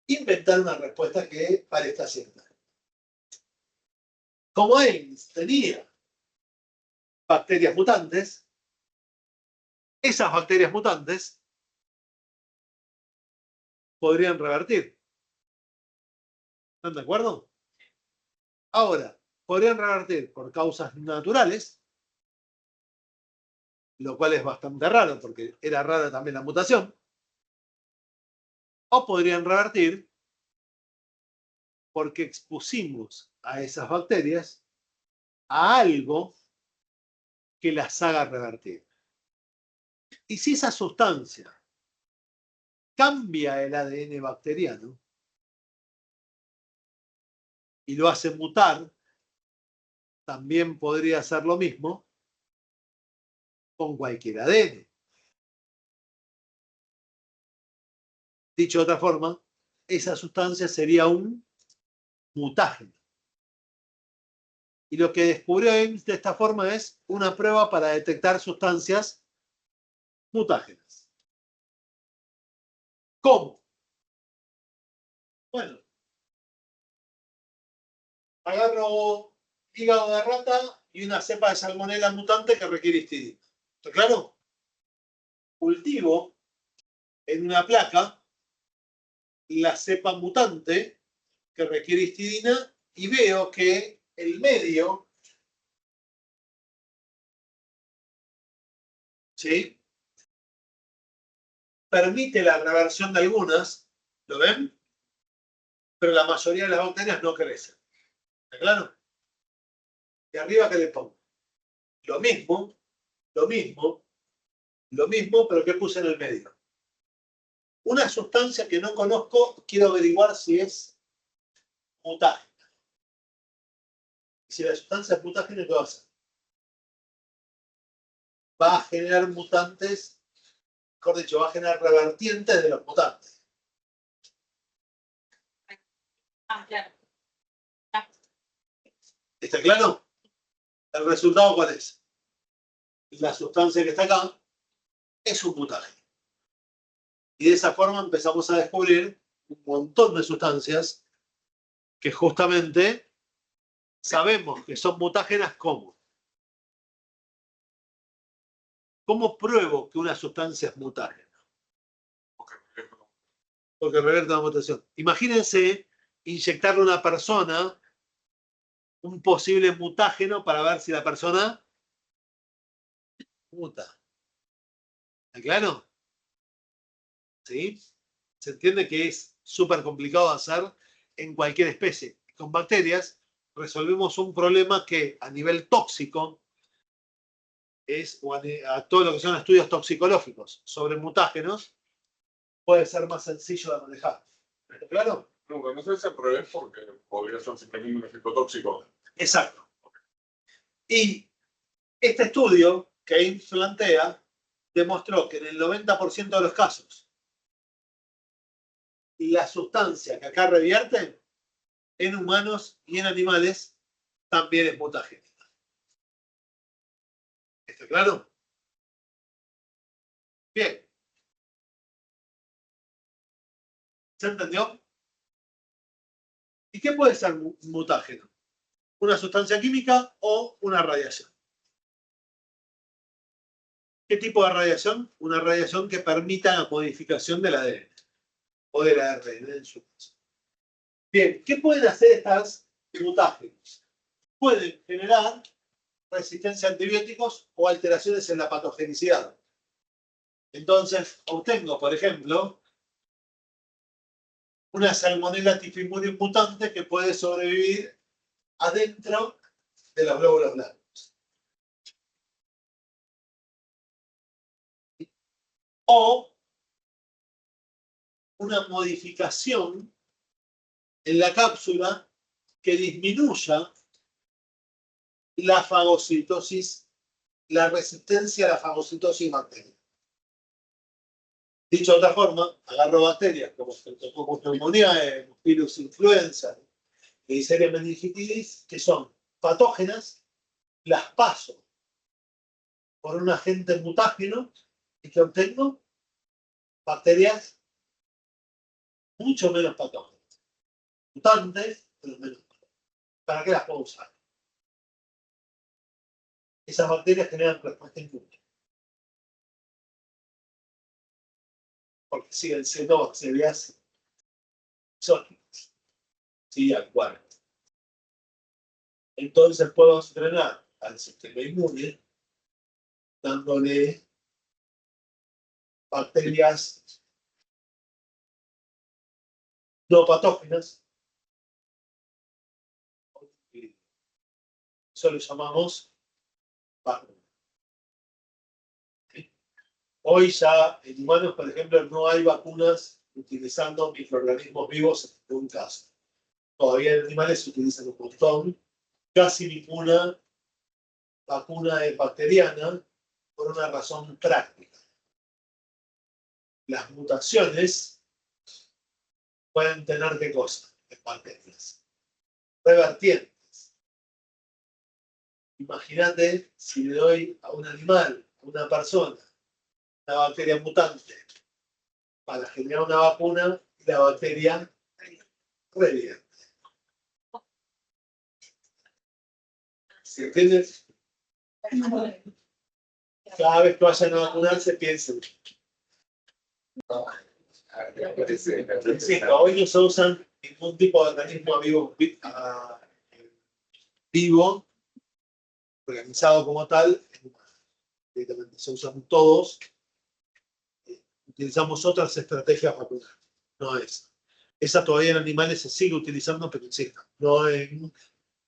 Inventar una respuesta que parezca cierta. Como James tenía bacterias mutantes, esas bacterias mutantes podrían revertir. ¿Están de acuerdo? Ahora, podrían revertir por causas naturales, lo cual es bastante raro porque era rara también la mutación, o podrían revertir porque expusimos a esas bacterias a algo que las haga revertir. Y si esa sustancia cambia el ADN bacteriano y lo hace mutar, también podría hacer lo mismo con cualquier ADN. Dicho de otra forma, esa sustancia sería un mutágeno. Y lo que descubrió Ames de esta forma es una prueba para detectar sustancias mutágenas. ¿Cómo? Bueno, agarro hígado de rata y una cepa de salmonela mutante que requiere histidina. ¿Está claro? Cultivo en una placa la cepa mutante que requiere histidina y veo que el medio, ¿sí?, permite la reversión de algunas, ¿lo ven? Pero la mayoría de las bacterias no crecen. ¿Está claro? Y arriba, ¿qué le pongo? Lo mismo, pero ¿qué puse en el medio? Una sustancia que no conozco, quiero averiguar si es mutágena. Si la sustancia es mutágena, ¿qué va a hacer? Va a generar mutantes, mejor dicho, va a generar revertientes de los mutantes. Ah, claro. ¿Está claro? ¿El resultado cuál es? La sustancia que está acá es un mutágeno. Y de esa forma empezamos a descubrir un montón de sustancias que justamente sabemos que son mutágenas. ¿Cómo? ¿Cómo pruebo que una sustancia es mutágena? Porque revierte una mutación. Imagínense inyectarle a una persona un posible mutágeno para ver si la persona muta. ¿Está claro? ¿Sí? Se entiende que es súper complicado de hacer en cualquier especie. Con bacterias resolvemos un problema que a nivel tóxico es, o a todo lo que son estudios toxicológicos sobre mutágenos, puede ser más sencillo de manejar. ¿Está claro? No, pero no sé si pruebe porque podría ser simplemente un efecto tóxico. Exacto. Y este estudio que Ames plantea demostró que en el 90% de los casos la sustancia que acá revierte en humanos y en animales también es mutagénica. ¿Está claro? Bien. ¿Se entendió? ¿Y qué puede ser mutágeno? ¿Una sustancia química o una radiación? ¿Qué tipo de radiación? Una radiación que permita la modificación del ADN o del ARN en su caso. Bien, ¿qué pueden hacer estas mutágenos? Pueden generar resistencia a antibióticos o alteraciones en la una Salmonella typhimurium mutante que puede sobrevivir adentro de los glóbulos blancos. O una modificación en la cápsula que disminuya la fagocitosis, la resistencia a la fagocitosis bacteriana. Dicho de otra forma, agarro bacterias como Streptococcus pneumoniae, virus influenza y Neisseria meningitis, que son patógenas, las paso por un agente mutágeno y que obtengo bacterias mucho menos patógenas. Mutantes, pero menos patógenas. ¿Para qué las puedo usar? Esas bacterias generan respuesta inmune. Porque siguen siendo bacterias exóticas. Sí, al cual. Entonces puedo entrenar al sistema inmune dándole bacterias no patógenas. Eso lo llamamos vacuna. Hoy ya en humanos, por ejemplo, no hay vacunas utilizando microorganismos vivos en ningún caso. Todavía en animales se utilizan un montón. Casi ninguna vacuna es bacteriana por una razón práctica. Las mutaciones pueden tener ¿qué cosa? En bacterias. Revertientes. Imagínate si le doy a un animal, a una persona, una bacteria mutante para generar una vacuna y la bacteria revierte. ¿Se entiende? Cada vez que vayan a vacunarse, piensen. Insisto, hoy no se usan ningún tipo de organismo vivo, organizado como tal. Directamente se usan todos. Utilizamos otras estrategias vacunales. No es. Esa todavía en animales se sigue utilizando, pero insisto, no en,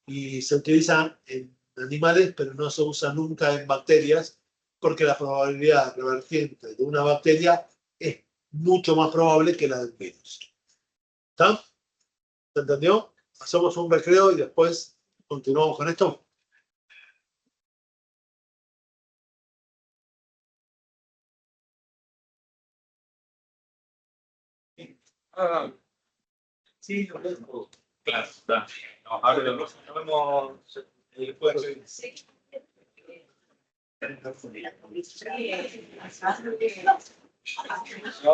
y se utiliza en animales, pero no se usa nunca en bacterias, porque la probabilidad revertiente de una bacteria es mucho más probable que la del virus. ¿Está? ¿Se entendió? Hacemos un recreo y después continuamos con esto. Sí, lo vemos. Claro, está. No, ahora nos vemos el jueves. Sí. No,